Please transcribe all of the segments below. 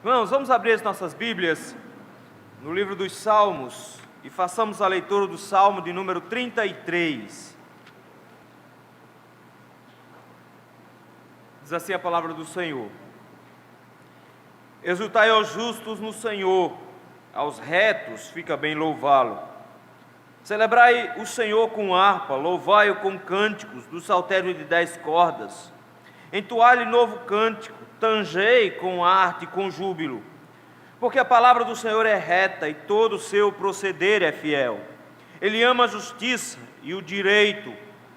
Irmãos, vamos abrir as nossas Bíblias no livro dos Salmos e façamos a leitura do Salmo de número 33. Diz assim a palavra do Senhor: Exultai aos justos no Senhor, aos retos fica bem louvá-lo. Celebrai o Senhor com harpa, louvai-o com cânticos do saltério de 10 cordas. Entoai-lhe novo cântico, tangei com arte e com júbilo. Porque a palavra do Senhor é reta e todo o seu proceder é fiel. Ele ama a justiça e o direito.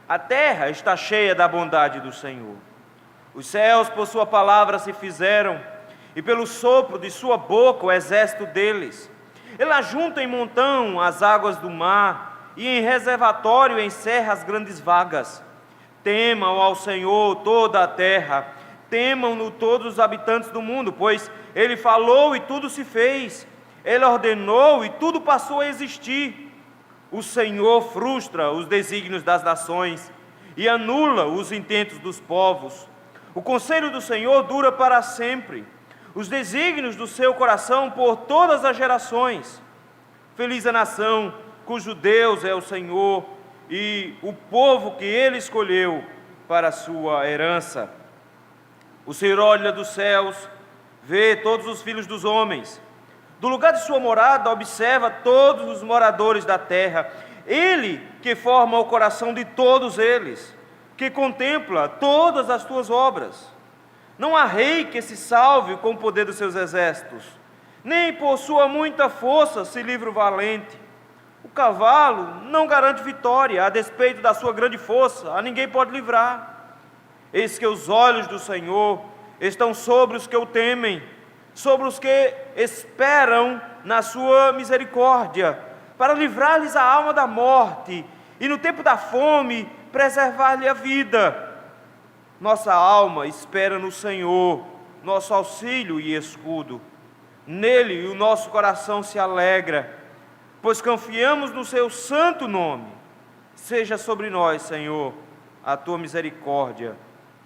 A terra está cheia da bondade do Senhor. Os céus por sua palavra se fizeram, e pelo sopro de sua boca o exército deles. Ele ajunta em montão as águas do mar, e em reservatório encerra as grandes vagas. Temam ao Senhor toda a terra, temam-no todos os habitantes do mundo, pois Ele falou e tudo se fez, Ele ordenou e tudo passou a existir. O Senhor frustra os desígnios das nações e anula os intentos dos povos. O conselho do Senhor dura para sempre, os desígnios do seu coração por todas as gerações. Feliz a nação cujo Deus é o Senhor, e o povo que Ele escolheu para a sua herança. O Senhor olha dos céus, vê todos os filhos dos homens. Do lugar de sua morada observa todos os moradores da terra. Ele que forma o coração de todos eles, que contempla todas as tuas obras. Não há rei que se salve com o poder dos seus exércitos, nem por sua muita força se livra o valente. O cavalo não garante vitória, a despeito da sua grande força, a ninguém pode livrar. Eis que os olhos do Senhor estão sobre os que o temem, sobre os que esperam na sua misericórdia, para livrar-lhes a alma da morte, e no tempo da fome preservar-lhe a vida. Nossa alma espera no Senhor, nosso auxílio e escudo. Nele o nosso coração se alegra, pois confiamos no seu santo nome. Seja sobre nós, Senhor, a tua misericórdia,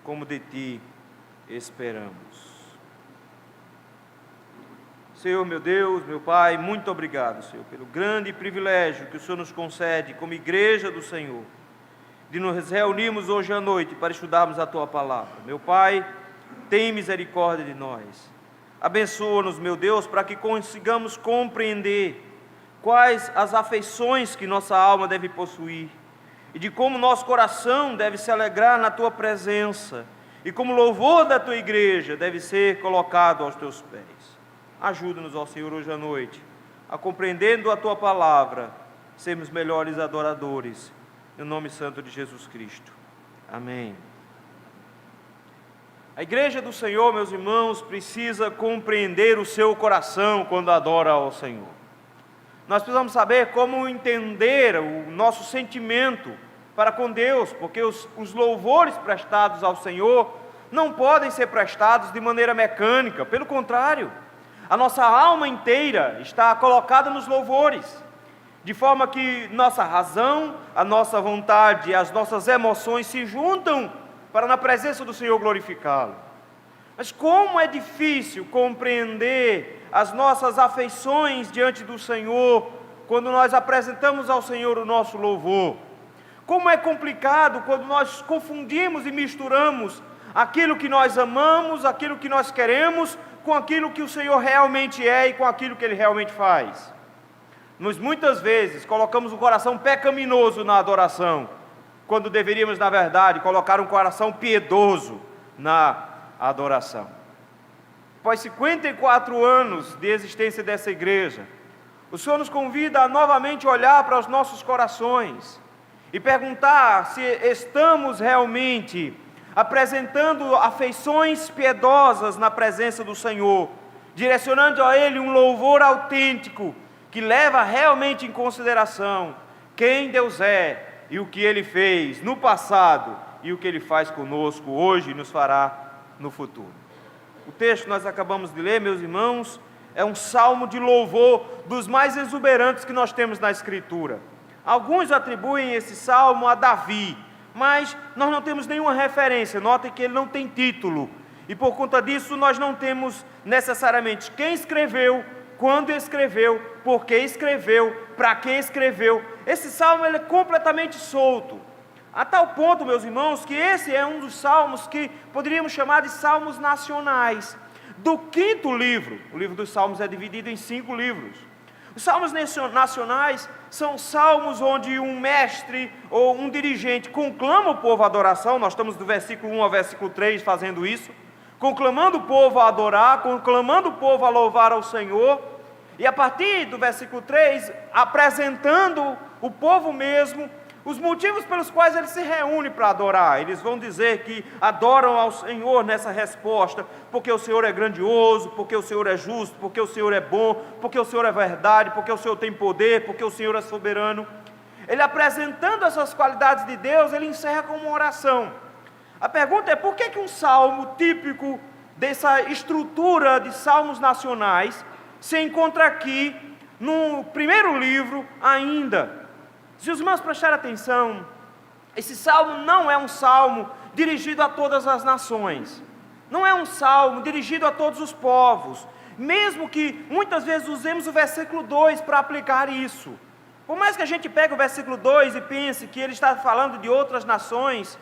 como de ti esperamos. Senhor, meu Deus, meu Pai, muito obrigado, Senhor, pelo grande privilégio que o Senhor nos concede como igreja do Senhor, de nos reunirmos hoje à noite para estudarmos a tua palavra. Meu Pai, tem misericórdia de nós. Abençoa-nos, meu Deus, para que consigamos compreender quais as afeições que nossa alma deve possuir, e de como nosso coração deve se alegrar na tua presença, e como louvor da tua igreja deve ser colocado aos teus pés. Ajuda-nos, ó Senhor, hoje à noite, a compreendendo a tua palavra, sermos melhores adoradores, no nome santo de Jesus Cristo. Amém. A igreja do Senhor, meus irmãos, precisa compreender o seu coração quando adora ao Senhor. Nós precisamos saber como entender o nosso sentimento para com Deus, porque os louvores prestados ao Senhor não podem ser prestados de maneira mecânica, pelo contrário, a nossa alma inteira está colocada nos louvores, de forma que nossa razão, a nossa vontade e as nossas emoções se juntam para na presença do Senhor glorificá-lo. Mas como é difícil compreender as nossas afeições diante do Senhor, quando nós apresentamos ao Senhor o nosso louvor. Como é complicado quando nós confundimos e misturamos aquilo que nós amamos, aquilo que nós queremos, com aquilo que o Senhor realmente é e com aquilo que Ele realmente faz. Nós muitas vezes colocamos um coração pecaminoso na adoração, quando deveríamos, na verdade, colocar um coração piedoso na adoração. Após 54 anos de existência dessa igreja, o Senhor nos convida a novamente olhar para os nossos corações e perguntar se estamos realmente apresentando afeições piedosas na presença do Senhor, direcionando a Ele um louvor autêntico que leva realmente em consideração quem Deus é e o que Ele fez no passado e o que Ele faz conosco hoje e nos fará no futuro. O texto que nós acabamos de ler, meus irmãos, é um salmo de louvor dos mais exuberantes que nós temos na Escritura. Alguns atribuem esse salmo a Davi, mas nós não temos nenhuma referência. Notem que ele não tem título. E por conta disso nós não temos necessariamente quem escreveu, quando escreveu, por que escreveu, para que escreveu. Esse salmo ele é completamente solto, a tal ponto, meus irmãos, que esse é um dos salmos que poderíamos chamar de salmos nacionais. Do quinto livro, o livro dos salmos é dividido em 5 livros. Os salmos nacionais são salmos onde um mestre ou um dirigente conclama o povo à adoração. Nós estamos do versículo 1 ao versículo 3 fazendo isso, conclamando o povo a adorar, conclamando o povo a louvar ao Senhor, e a partir do versículo 3, apresentando o povo mesmo, os motivos pelos quais eles se reúnem para adorar. Eles vão dizer que adoram ao Senhor nessa resposta, porque o Senhor é grandioso, porque o Senhor é justo, porque o Senhor é bom, porque o Senhor é verdade, porque o Senhor tem poder, porque o Senhor é soberano. Ele apresentando essas qualidades de Deus, ele encerra com uma oração. A pergunta é, por que um salmo típico dessa estrutura de salmos nacionais se encontra aqui no primeiro livro ainda? Se os irmãos prestarem atenção, esse salmo não é um salmo dirigido a todas as nações, não é um salmo dirigido a todos os povos, mesmo que muitas vezes usemos o versículo 2 para aplicar isso. Por mais que a gente pegue o versículo 2 e pense que ele está falando de outras nações,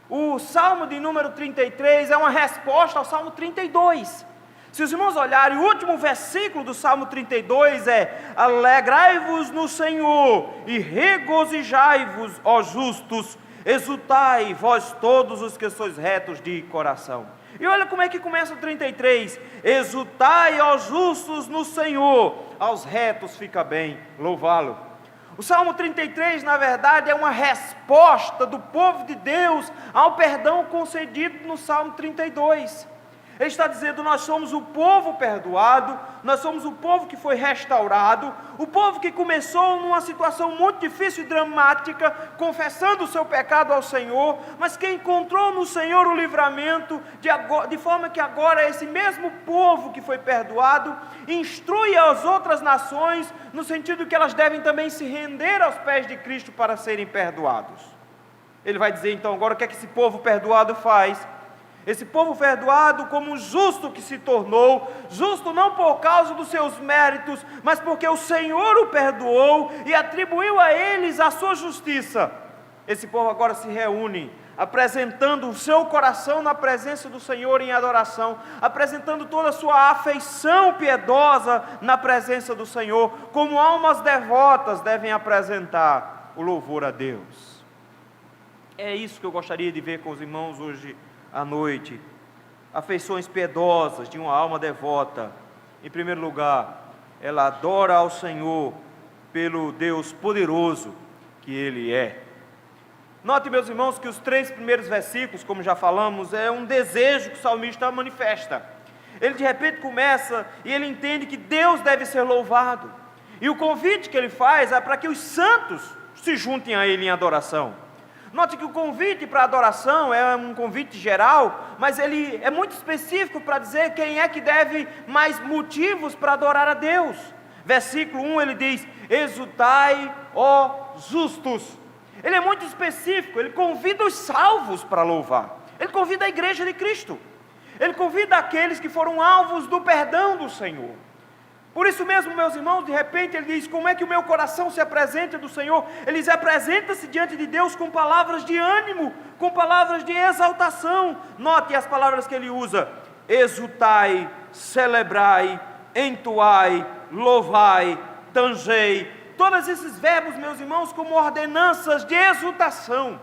o salmo de número 33 é uma resposta ao salmo 32. Se os irmãos olharem, o último versículo do Salmo 32 é: alegrai-vos no Senhor e regozijai-vos, ó justos, exultai, vós todos os que sois retos de coração. E olha como é que começa o 33: exultai, ó justos, no Senhor, aos retos fica bem louvá-lo. O Salmo 33, na verdade, é uma resposta do povo de Deus ao perdão concedido no Salmo 32. Ele está dizendo, nós somos o povo perdoado, nós somos o povo que foi restaurado, o povo que começou numa situação muito difícil e dramática, confessando o seu pecado ao Senhor, mas que encontrou no Senhor o livramento, de forma que agora esse mesmo povo que foi perdoado, instrui as outras nações, no sentido que elas devem também se render aos pés de Cristo para serem perdoados. Ele vai dizer então, agora o que é que esse povo perdoado faz? Esse povo perdoado como um justo que se tornou, justo não por causa dos seus méritos, mas porque o Senhor o perdoou e atribuiu a eles a sua justiça. Esse povo agora se reúne, apresentando o seu coração na presença do Senhor em adoração, apresentando toda a sua afeição piedosa na presença do Senhor, como almas devotas devem apresentar o louvor a Deus. É isso que eu gostaria de ver com os irmãos hoje à noite, afeições piedosas de uma alma devota. Em primeiro lugar, ela adora ao Senhor pelo Deus poderoso que Ele é. Note, meus irmãos, que os 3 primeiros versículos, como já falamos, é um desejo que o salmista manifesta. Ele de repente começa e ele entende que Deus deve ser louvado, e o convite que ele faz é para que os santos se juntem a Ele em adoração. Note que o convite para a adoração é um convite geral, mas ele é muito específico para dizer quem é que deve mais motivos para adorar a Deus. Versículo 1 ele diz, exultai, ó justos. Ele é muito específico, ele convida os salvos para louvar, ele convida a igreja de Cristo, ele convida aqueles que foram alvos do perdão do Senhor. Por isso mesmo, meus irmãos, de repente ele diz, como é que o meu coração se apresenta do Senhor? Ele apresenta-se diante de Deus com palavras de ânimo, com palavras de exaltação. Note as palavras que ele usa, exultai, celebrai, entoai, louvai, tangei. Todos esses verbos, meus irmãos, como ordenanças de exultação.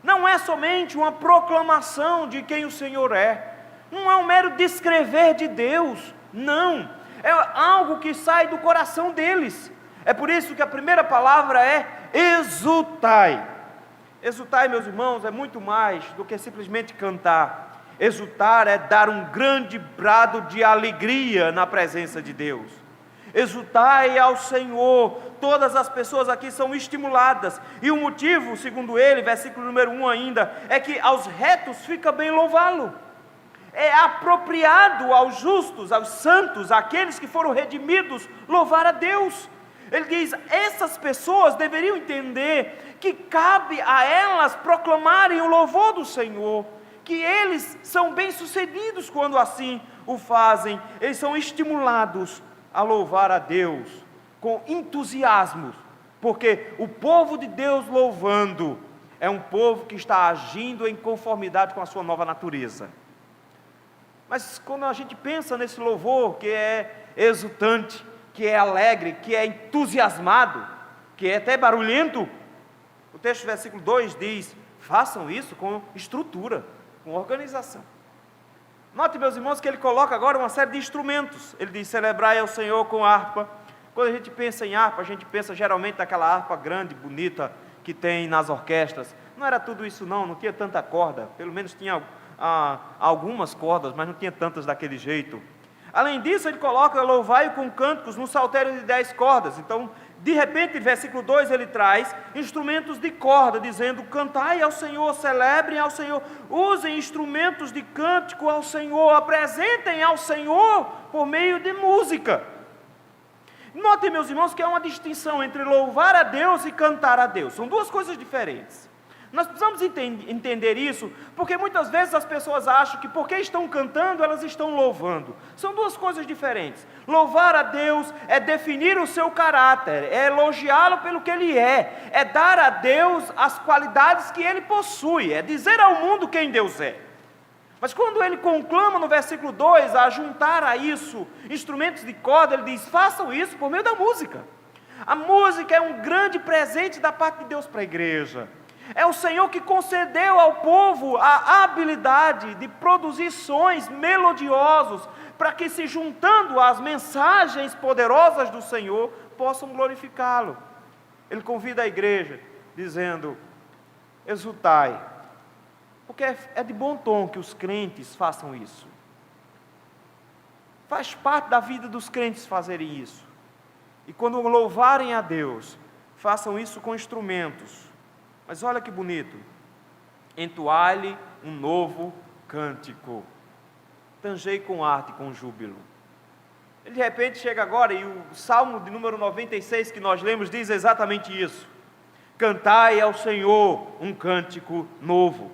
Não é somente uma proclamação de quem o Senhor é, não é um mero descrever de Deus, não. É algo que sai do coração deles. É por isso que a primeira palavra é exultai. Exultai, meus irmãos, é muito mais do que simplesmente cantar. Exultar é dar um grande brado de alegria na presença de Deus. Exultai ao Senhor. Todas as pessoas aqui são estimuladas. E o motivo, segundo ele, versículo número 1 ainda, é que aos retos fica bem louvá-lo. É apropriado aos justos, aos santos, àqueles que foram redimidos, louvar a Deus. Ele diz, essas pessoas deveriam entender que cabe a elas proclamarem o louvor do Senhor, que eles são bem-sucedidos quando assim o fazem. Eles são estimulados a louvar a Deus com entusiasmo, porque o povo de Deus louvando é um povo que está agindo em conformidade com a sua nova natureza. Mas quando a gente pensa nesse louvor que é exultante, que é alegre, que é entusiasmado, que é até barulhento, o texto do versículo 2 diz: façam isso com estrutura, com organização. Note, meus irmãos, que ele coloca agora uma série de instrumentos. Ele diz: celebrai ao Senhor com harpa. Quando a gente pensa em harpa, a gente pensa geralmente naquela harpa grande, bonita, que tem nas orquestras. Não era tudo isso não tinha tanta corda, pelo menos tinha algumas cordas, mas não tinha tantas daquele jeito. Além disso, ele coloca louvai com cânticos no saltério de 10 cordas. Então, de repente, versículo 2, ele traz instrumentos de corda, dizendo: cantai ao Senhor, celebrem ao Senhor, usem instrumentos de cântico ao Senhor, apresentem ao Senhor por meio de música. Notem, meus irmãos, que há uma distinção entre louvar a Deus e cantar a Deus. São duas coisas diferentes. Nós precisamos entender isso, porque muitas vezes as pessoas acham que porque estão cantando, elas estão louvando. São duas coisas diferentes. Louvar a Deus é definir o seu caráter, é elogiá-lo pelo que Ele é dar a Deus as qualidades que Ele possui, é dizer ao mundo quem Deus é. Mas quando ele conclama no versículo 2, a juntar a isso instrumentos de corda, ele diz: façam isso por meio da música. A música é um grande presente da parte de Deus para a igreja. É o Senhor que concedeu ao povo a habilidade de produzir sons melodiosos, para que, se juntando às mensagens poderosas do Senhor, possam glorificá-lo. Ele convida a igreja, dizendo: exultai, porque é de bom tom que os crentes façam isso. Faz parte da vida dos crentes fazerem isso. E quando louvarem a Deus, façam isso com instrumentos. Mas olha que bonito: entoai-lhe um novo cântico, tangei com arte e com júbilo. Ele de repente chega agora, e o Salmo de número 96 que nós lemos diz exatamente isso: cantai ao Senhor um cântico novo.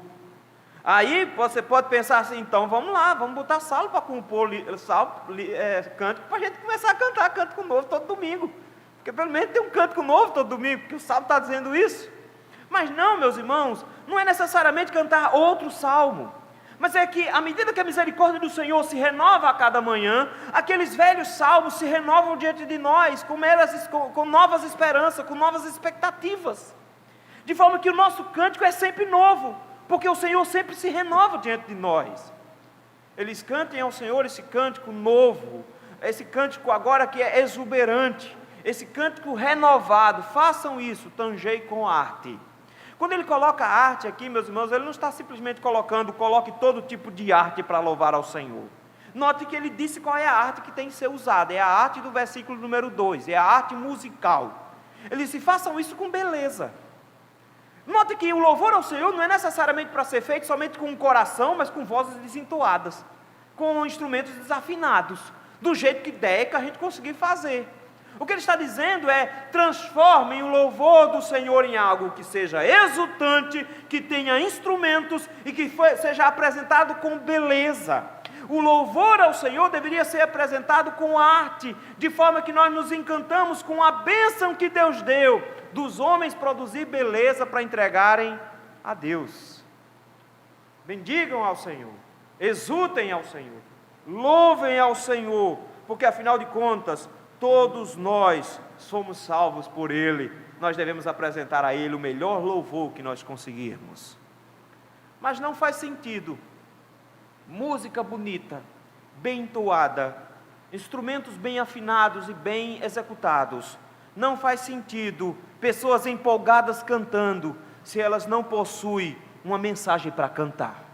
Aí você pode pensar assim: então vamos lá, vamos botar salmo para compor cântico, para a gente começar a cantar cântico novo todo domingo, porque pelo menos tem um cântico novo todo domingo, porque o salmo está dizendo isso. Mas não, meus irmãos, não é necessariamente cantar outro salmo, mas é que à medida que a misericórdia do Senhor se renova a cada manhã, aqueles velhos salmos se renovam diante de nós, com novas esperanças, com novas expectativas, de forma que o nosso cântico é sempre novo, porque o Senhor sempre se renova diante de nós. Eles cantem ao Senhor esse cântico novo, esse cântico agora que é exuberante, esse cântico renovado. Façam isso, tangei com arte. Quando ele coloca arte aqui, meus irmãos, ele não está simplesmente coloque todo tipo de arte para louvar ao Senhor. Note que ele disse qual é a arte que tem que ser usada, é a arte do versículo número 2, é a arte musical. Ele disse: façam isso com beleza. Note que o louvor ao Senhor não é necessariamente para ser feito somente com o coração, mas com vozes desentoadas, com instrumentos desafinados, do jeito que der, que a gente conseguir fazer. O que ele está dizendo é: transformem o louvor do Senhor em algo que seja exultante, que tenha instrumentos e que seja apresentado com beleza. O louvor ao Senhor deveria ser apresentado com arte, de forma que nós nos encantamos com a bênção que Deus deu, dos homens produzir beleza para entregarem a Deus. Bendigam ao Senhor, exultem ao Senhor, louvem ao Senhor, porque afinal de contas, todos nós somos salvos por Ele. Nós devemos apresentar a Ele o melhor louvor que nós conseguirmos. Mas não faz sentido música bonita, bem entoada, instrumentos bem afinados e bem executados. Não faz sentido pessoas empolgadas cantando, se elas não possuem uma mensagem para cantar.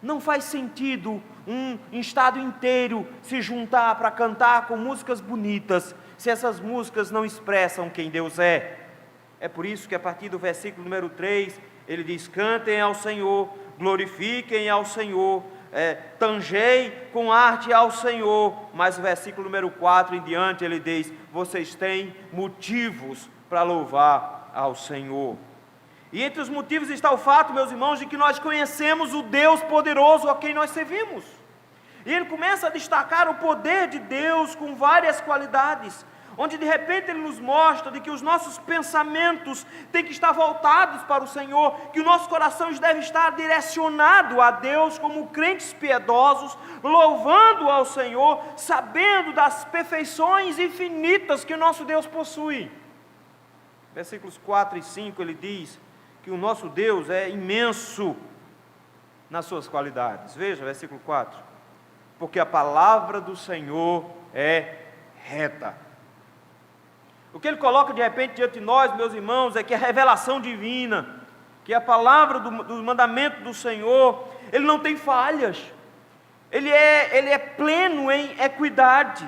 Não faz sentido um estado inteiro se juntar para cantar com músicas bonitas, se essas músicas não expressam quem Deus é. É por isso que a partir do versículo número 3, ele diz: cantem ao Senhor, glorifiquem ao Senhor, tangei com arte ao Senhor. Mas o versículo número 4 em diante, ele diz: vocês têm motivos para louvar ao Senhor. E entre os motivos está o fato, meus irmãos, de que nós conhecemos o Deus poderoso a quem nós servimos. E ele começa a destacar o poder de Deus com várias qualidades, onde de repente ele nos mostra de que os nossos pensamentos têm que estar voltados para o Senhor, que o nosso coração deve estar direcionado a Deus como crentes piedosos, louvando ao Senhor, sabendo das perfeições infinitas que o nosso Deus possui. Versículos 4 e 5 ele diz que o nosso Deus é imenso nas suas qualidades. Veja, versículo 4: porque a palavra do Senhor é reta. O que ele coloca de repente diante de nós, meus irmãos, é que a revelação divina, que a palavra do mandamento do Senhor, ele não tem falhas, ele é pleno em equidade,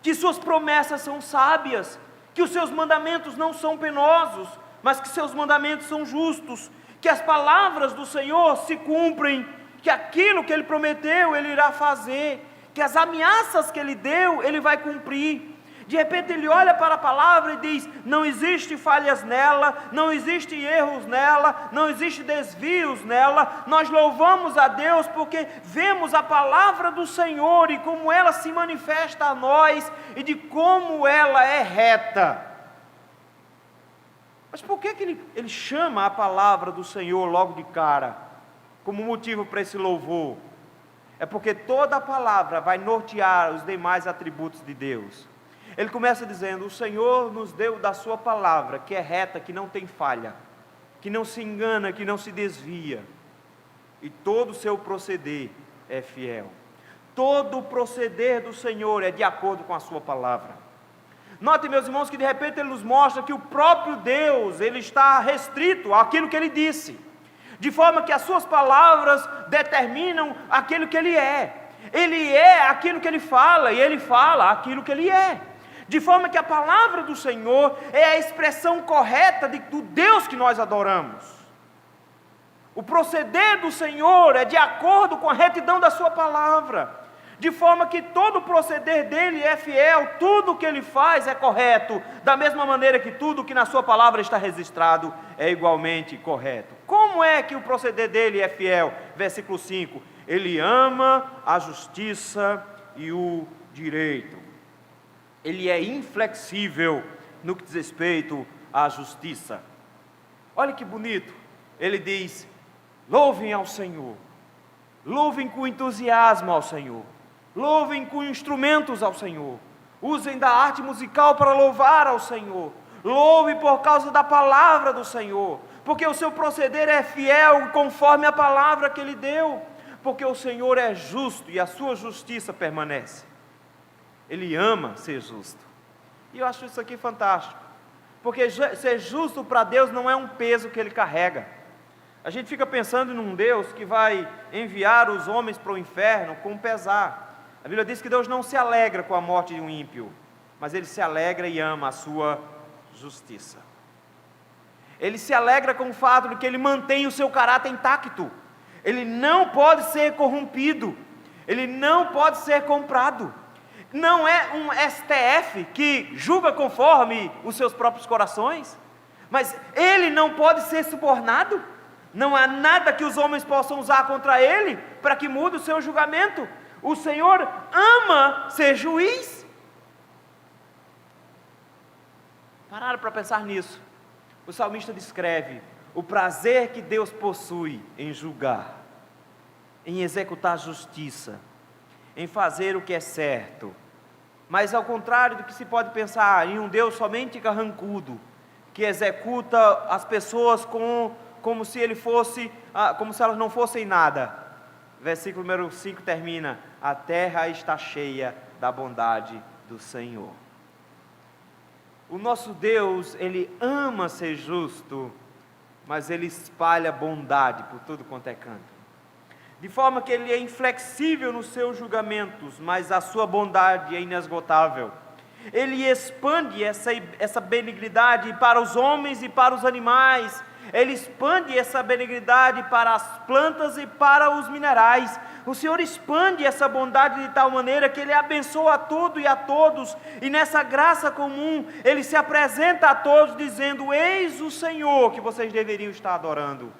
que suas promessas são sábias, que os seus mandamentos não são penosos, mas que seus mandamentos são justos, que as palavras do Senhor se cumprem, que aquilo que ele prometeu, ele irá fazer, que as ameaças que ele deu, ele vai cumprir. De repente ele olha para a palavra e diz: não existe falhas nela, não existe erros nela, não existe desvios nela. Nós louvamos a Deus porque vemos a palavra do Senhor e como ela se manifesta a nós e de como ela é reta. Mas por que ele chama a palavra do Senhor logo de cara como motivo para esse louvor? É porque toda a palavra vai nortear os demais atributos de Deus. Ele começa dizendo: o Senhor nos deu da sua palavra, que é reta, que não tem falha, que não se engana, que não se desvia, e todo o seu proceder é fiel. Todo o proceder do Senhor é de acordo com a sua palavra. Notem, meus irmãos, que de repente ele nos mostra que o próprio Deus, ele está restrito àquilo que ele disse, de forma que as suas palavras determinam aquilo que ele é. Ele é aquilo que ele fala, e ele fala aquilo que ele é. De forma que a palavra do Senhor é a expressão correta do Deus que nós adoramos. O proceder do Senhor é de acordo com a retidão da sua palavra. De forma que todo o proceder dele é fiel, tudo o que ele faz é correto, da mesma maneira que tudo que na sua palavra está registrado é igualmente correto. Como é que o proceder dele é fiel? Versículo 5: ele ama a justiça e o direito. Ele é inflexível no que diz respeito à justiça. Olha que bonito, ele diz: louvem ao Senhor, louvem com entusiasmo ao Senhor, louvem com instrumentos ao Senhor, usem da arte musical para louvar ao Senhor, louve por causa da palavra do Senhor, porque o seu proceder é fiel conforme a palavra que ele deu, porque o Senhor é justo e a sua justiça permanece. Ele ama ser justo. E eu acho isso aqui fantástico, porque ser justo para Deus não é um peso que ele carrega. A gente fica pensando num Deus que vai enviar os homens para o inferno com pesar. A Bíblia diz que Deus não se alegra com a morte de um ímpio, mas ele se alegra e ama a sua justiça. Ele se alegra com o fato de que ele mantém o seu caráter intacto. Ele não pode ser corrompido, ele não pode ser comprado. Não é um STF que julga conforme os seus próprios corações, mas ele não pode ser subornado. Não há nada que os homens possam usar contra ele para que mude o seu julgamento. O Senhor ama ser juiz. Pararam para pensar nisso. O salmista descreve o prazer que Deus possui em julgar, em executar justiça, em fazer o que é certo. Mas ao contrário do que se pode pensar em um Deus somente carrancudo, que executa as pessoas como se elas não fossem nada. Versículo número 5 termina: a terra está cheia da bondade do Senhor. O nosso Deus, ele ama ser justo, mas ele espalha bondade por tudo quanto é canto. De forma que ele é inflexível nos seus julgamentos, mas a sua bondade é inesgotável. Ele expande essa benignidade para os homens e para os animais. Ele expande essa benignidade para as plantas e para os minerais. O Senhor expande essa bondade de tal maneira que Ele abençoa a tudo e a todos, e nessa graça comum, Ele se apresenta a todos dizendo: eis o Senhor que vocês deveriam estar adorando.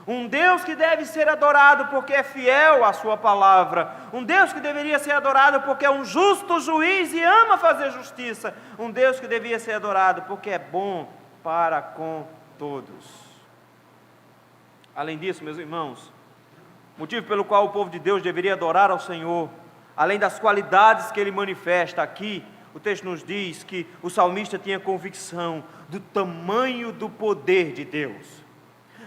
Um Deus que deve ser adorado porque é fiel à sua palavra. Um Deus que deveria ser adorado porque é um justo juiz e ama fazer justiça. Um Deus que devia ser adorado porque é bom para com todos. Além disso, meus irmãos, o motivo pelo qual o povo de Deus deveria adorar ao Senhor, além das qualidades que Ele manifesta aqui, o texto nos diz que o salmista tinha convicção do tamanho do poder de Deus.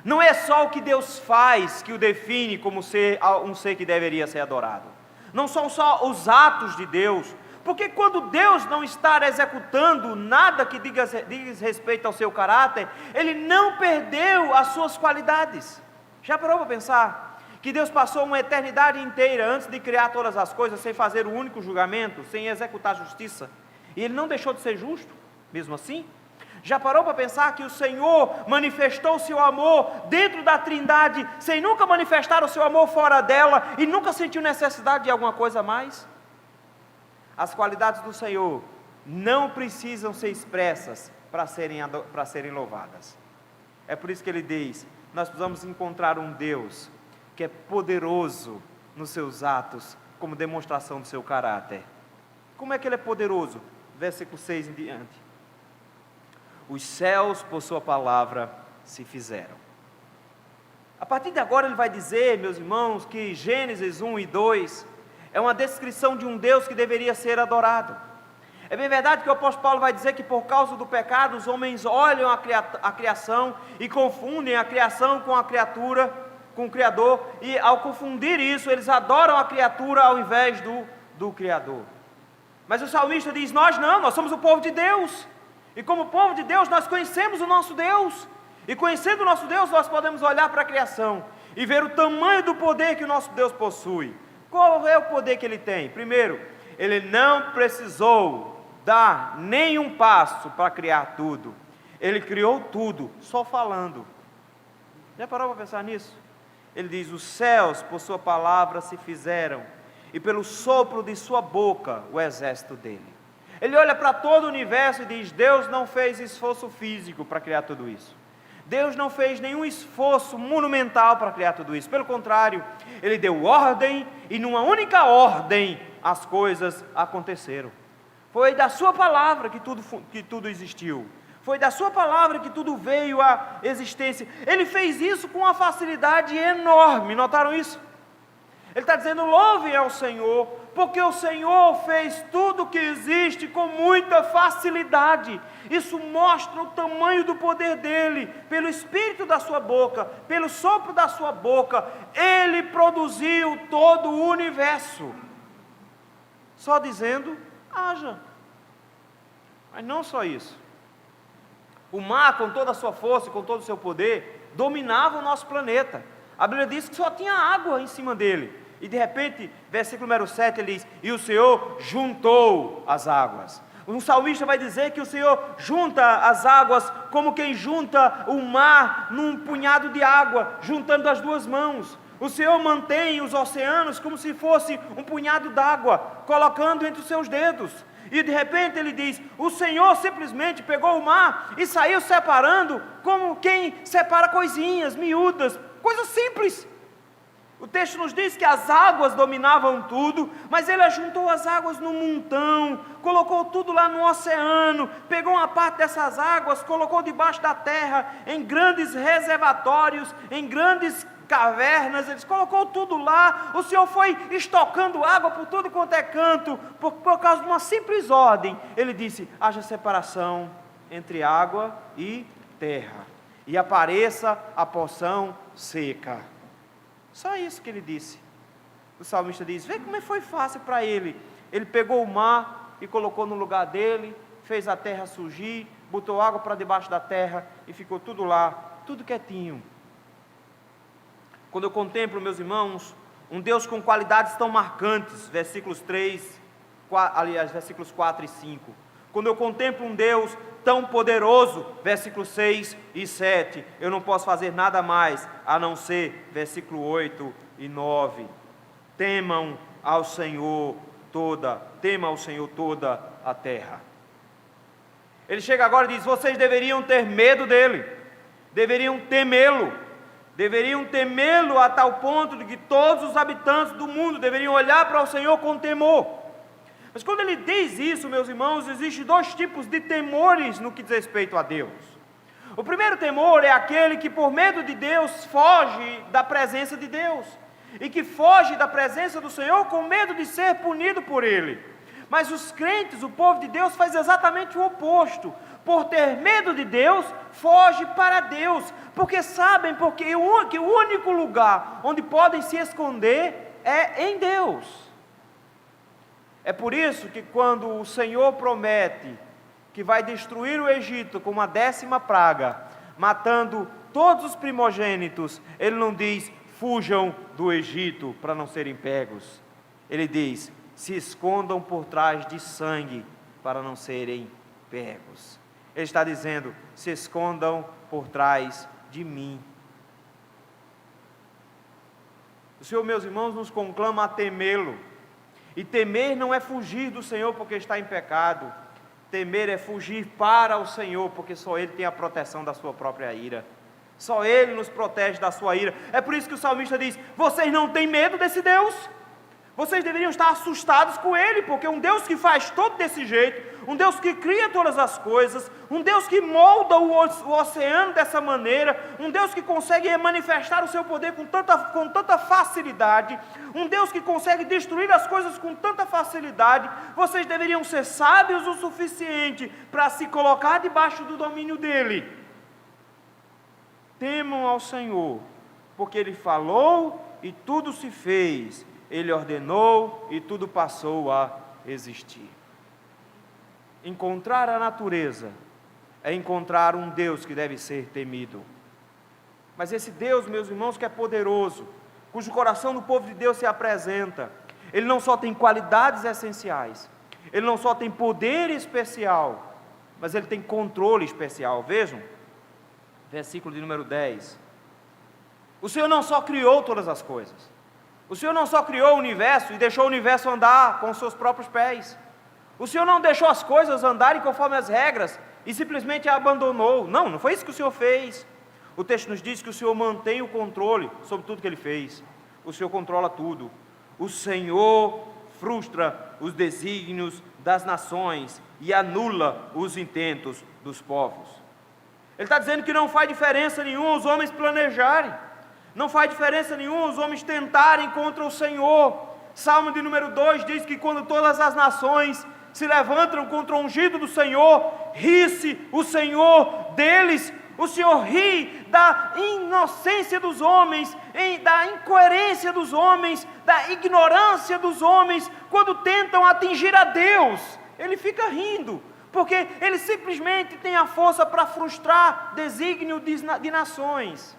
Não é só o que Deus faz que o define como um ser que deveria ser adorado. Não são só os atos de Deus, porque quando Deus não está executando nada que diz respeito ao seu caráter, Ele não perdeu as suas qualidades. Já parou para pensar que Deus passou uma eternidade inteira antes de criar todas as coisas sem fazer o único julgamento, sem executar justiça, e Ele não deixou de ser justo, mesmo assim? Já parou para pensar que o Senhor manifestou o seu amor dentro da Trindade, sem nunca manifestar o seu amor fora dela, e nunca sentiu necessidade de alguma coisa a mais? As qualidades do Senhor não precisam ser expressas para serem louvadas. É por isso que Ele diz: nós precisamos encontrar um Deus que é poderoso nos seus atos, como demonstração do seu caráter. Como é que Ele é poderoso? Versículo 6 em diante. Os céus, por sua palavra, se fizeram. A partir de agora Ele vai dizer, meus irmãos, que Gênesis 1 e 2 é uma descrição de um Deus que deveria ser adorado. É bem verdade que o apóstolo Paulo vai dizer que por causa do pecado os homens olham a criação e confundem a criação com a criatura, com o Criador, e ao confundir isso, eles adoram a criatura ao invés do Criador. Mas o salmista diz: nós não, nós somos o povo de Deus. E como povo de Deus, nós conhecemos o nosso Deus. E conhecendo o nosso Deus, nós podemos olhar para a criação e ver o tamanho do poder que o nosso Deus possui. Qual é o poder que Ele tem? Primeiro, Ele não precisou dar nenhum passo para criar tudo. Ele criou tudo, só falando. Já parou para pensar nisso? Ele diz: os céus, por sua palavra, se fizeram, e pelo sopro de sua boca, o exército dele. Ele olha para todo o universo e diz: Deus não fez esforço físico para criar tudo isso. Deus não fez nenhum esforço monumental para criar tudo isso. Pelo contrário, Ele deu ordem, e numa única ordem as coisas aconteceram. Foi da sua palavra que tudo existiu. Foi da sua palavra que tudo veio à existência. Ele fez isso com uma facilidade enorme. Notaram isso? Ele está dizendo: louvem ao Senhor, porque o Senhor fez tudo que existe com muita facilidade. Isso mostra o tamanho do poder dele. Pelo espírito da sua boca, pelo sopro da sua boca, Ele produziu todo o universo. Só dizendo: haja. Mas não só isso. O mar, com toda a sua força e com todo o seu poder, dominava o nosso planeta. A Bíblia diz que só tinha água em cima dele. E de repente, versículo número 7, ele diz: e o Senhor juntou as águas. Um salmista vai dizer que o Senhor junta as águas como quem junta o mar num punhado de água, juntando as duas mãos. O Senhor mantém os oceanos como se fosse um punhado d'água, colocando entre os seus dedos. E de repente ele diz: o Senhor simplesmente pegou o mar e saiu separando, como quem separa coisinhas miúdas, coisas simples. O texto nos diz que as águas dominavam tudo, mas Ele ajuntou as águas num montão, colocou tudo lá no oceano, pegou uma parte dessas águas, colocou debaixo da terra, em grandes reservatórios, em grandes cavernas. Ele colocou tudo lá. O Senhor foi estocando água por tudo quanto é canto, por causa de uma simples ordem. Ele disse: haja separação entre água e terra, e apareça a porção seca. Só isso que ele disse. O salmista diz: vê como foi fácil para ele. Ele pegou o mar e colocou no lugar dele, fez a terra surgir, botou água para debaixo da terra e ficou tudo lá, tudo quietinho. Quando eu contemplo, meus irmãos, um Deus com qualidades tão marcantes, versículos 4 e 5, quando eu contemplo um Deus tão poderoso, versículos 6 e 7, eu não posso fazer nada mais, a não ser, versículo 8 e 9, temam ao Senhor toda a terra. Ele chega agora e diz: vocês deveriam ter medo dele, deveriam temê-lo a tal ponto de que todos os habitantes do mundo deveriam olhar para o Senhor com temor. Mas quando ele diz isso, meus irmãos, existem dois tipos de temores no que diz respeito a Deus. O primeiro temor é aquele que por medo de Deus foge da presença de Deus, e que foge da presença do Senhor com medo de ser punido por Ele. Mas os crentes, o povo de Deus, faz exatamente o oposto. Por ter medo de Deus, foge para Deus, porque sabem que o único lugar onde podem se esconder é em Deus. É por isso que quando o Senhor promete que vai destruir o Egito com uma 10ª praga, matando todos os primogênitos, Ele não diz: fujam do Egito para não serem pegos. Ele diz: se escondam por trás de sangue para não serem pegos. Ele está dizendo: se escondam por trás de mim. O Senhor, meus irmãos, nos conclama a temê-lo. E temer não é fugir do Senhor porque está em pecado. Temer é fugir para o Senhor, porque só Ele tem a proteção da sua própria ira. Só Ele nos protege da sua ira. É por isso que o salmista diz: vocês não têm medo desse Deus? Vocês deveriam estar assustados com Ele, porque um Deus que faz todo desse jeito, um Deus que cria todas as coisas, um Deus que molda o oceano dessa maneira, um Deus que consegue manifestar o seu poder com tanta facilidade, um Deus que consegue destruir as coisas com tanta facilidade, vocês deveriam ser sábios o suficiente para se colocar debaixo do domínio dEle. Temam ao Senhor, porque Ele falou e tudo se fez. Ele ordenou e tudo passou a existir. Encontrar a natureza é encontrar um Deus que deve ser temido. Mas esse Deus, meus irmãos, que é poderoso, cujo coração do povo de Deus se apresenta, Ele não só tem qualidades essenciais, Ele não só tem poder especial, mas Ele tem controle especial. Vejam, versículo de número 10. O Senhor não só criou todas as coisas, o Senhor não só criou o universo e deixou o universo andar com os seus próprios pés. O Senhor não deixou as coisas andarem conforme as regras e simplesmente a abandonou. Não foi isso que o Senhor fez. O texto nos diz que o Senhor mantém o controle sobre tudo que Ele fez. O Senhor controla tudo. O Senhor frustra os desígnios das nações e anula os intentos dos povos. Ele está dizendo que não faz diferença nenhuma os homens planejarem. Não faz diferença nenhuma os homens tentarem contra o Senhor. Salmo de número 2 diz que quando todas as nações se levantam contra o ungido do Senhor, ri-se o Senhor deles. O Senhor ri da inocência dos homens, da incoerência dos homens, da ignorância dos homens, quando tentam atingir a Deus. Ele fica rindo, porque ele simplesmente tem a força para frustrar desígnio de nações.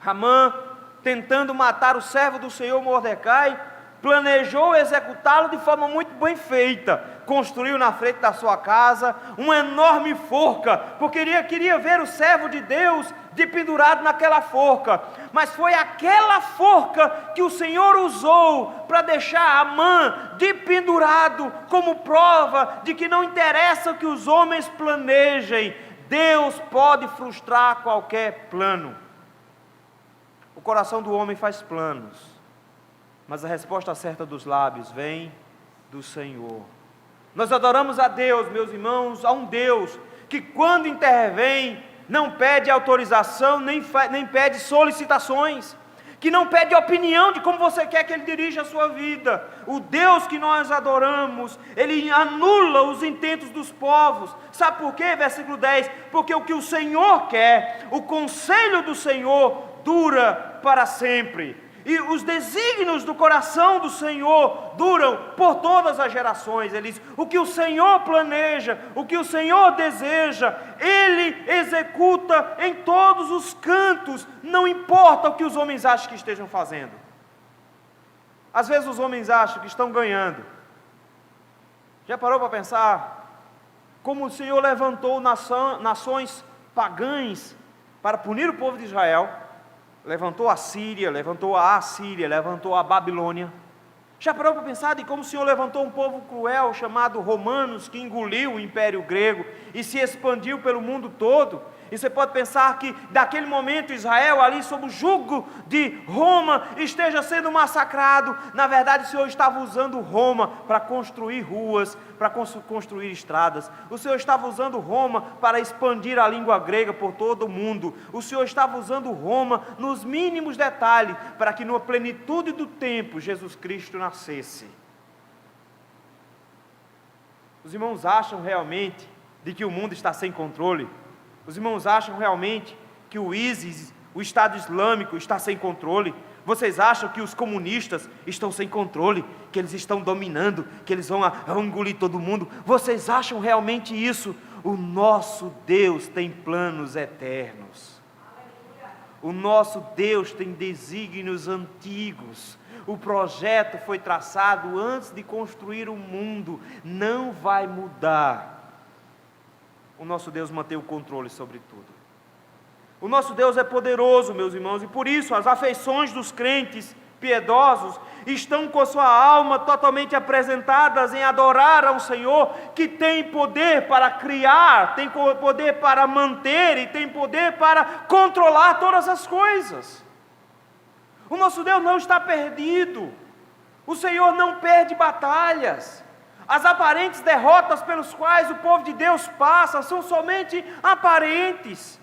Amã, tentando matar o servo do Senhor Mordecai, planejou executá-lo de forma muito bem feita. Construiu na frente da sua casa uma enorme forca, porque queria ver o servo de Deus pendurado naquela forca. Mas foi aquela forca que o Senhor usou para deixar Amã pendurado, como prova de que não interessa o que os homens planejem, Deus pode frustrar qualquer plano. O coração do homem faz planos, mas a resposta certa dos lábios vem do Senhor. Nós adoramos a Deus, meus irmãos, a um Deus que quando intervém, não pede autorização, nem pede solicitações, que não pede opinião de como você quer que Ele dirija a sua vida. O Deus que nós adoramos, Ele anula os intentos dos povos. Sabe por quê? Versículo 10, porque o que o Senhor quer, o conselho do Senhor dura para sempre, e os desígnios do coração do Senhor duram por todas as gerações. Ele diz, o que o Senhor planeja, o que o Senhor deseja, Ele executa em todos os cantos, não importa o que os homens acham que estejam fazendo. Às vezes os homens acham que estão ganhando, Já parou para pensar como o Senhor levantou nações pagãs para punir o povo de Israel? Levantou a Síria, levantou a Assíria, levantou a Babilônia. Já parou para pensar de como o Senhor levantou um povo cruel chamado romanos, que engoliu o Império Grego e se expandiu pelo mundo todo? E você pode pensar que daquele momento Israel ali sob o jugo de Roma esteja sendo massacrado. Na verdade o Senhor estava usando Roma para construir ruas, para construir estradas. O Senhor estava usando Roma para expandir a língua grega por todo o mundo. O Senhor estava usando Roma nos mínimos detalhes para que na plenitude do tempo Jesus Cristo nascesse. Os irmãos acham realmente de que o mundo está sem controle? Os irmãos acham realmente que o ISIS, o Estado Islâmico, está sem controle? Vocês acham que os comunistas estão sem controle, que eles estão dominando, que eles vão engolir todo mundo? Vocês acham realmente isso? O nosso Deus tem planos eternos. O nosso Deus tem desígnios antigos. O projeto foi traçado antes de construir o mundo. Não vai mudar. O nosso Deus mantém o controle sobre tudo. O nosso Deus é poderoso, meus irmãos, e por isso as afeições dos crentes piedosos estão com sua alma totalmente apresentadas em adorar ao Senhor, que tem poder para criar, tem poder para manter e tem poder para controlar todas as coisas. O nosso Deus não está perdido. O Senhor não perde batalhas. As aparentes derrotas pelos quais o povo de Deus passa são somente aparentes.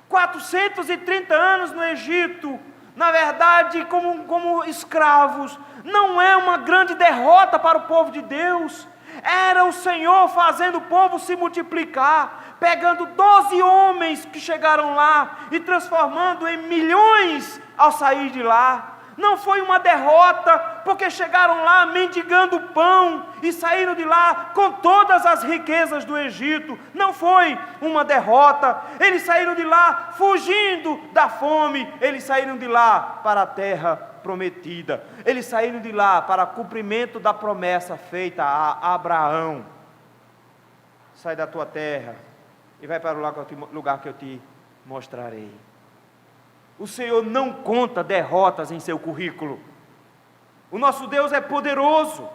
430 anos no Egito, na verdade, como escravos, não é uma grande derrota para o povo de Deus. Era o Senhor fazendo o povo se multiplicar, pegando 12 homens que chegaram lá e transformando em milhões ao sair de lá. Não foi uma derrota, porque chegaram lá mendigando pão e saíram de lá com todas as riquezas do Egito. Não foi uma derrota. Eles saíram de lá fugindo da fome. Eles saíram de lá para a terra prometida. Eles saíram de lá para o cumprimento da promessa feita a Abraão. Sai da tua terra e vai para o lugar que eu te mostrarei. O Senhor não conta derrotas em seu currículo. O nosso Deus é poderoso.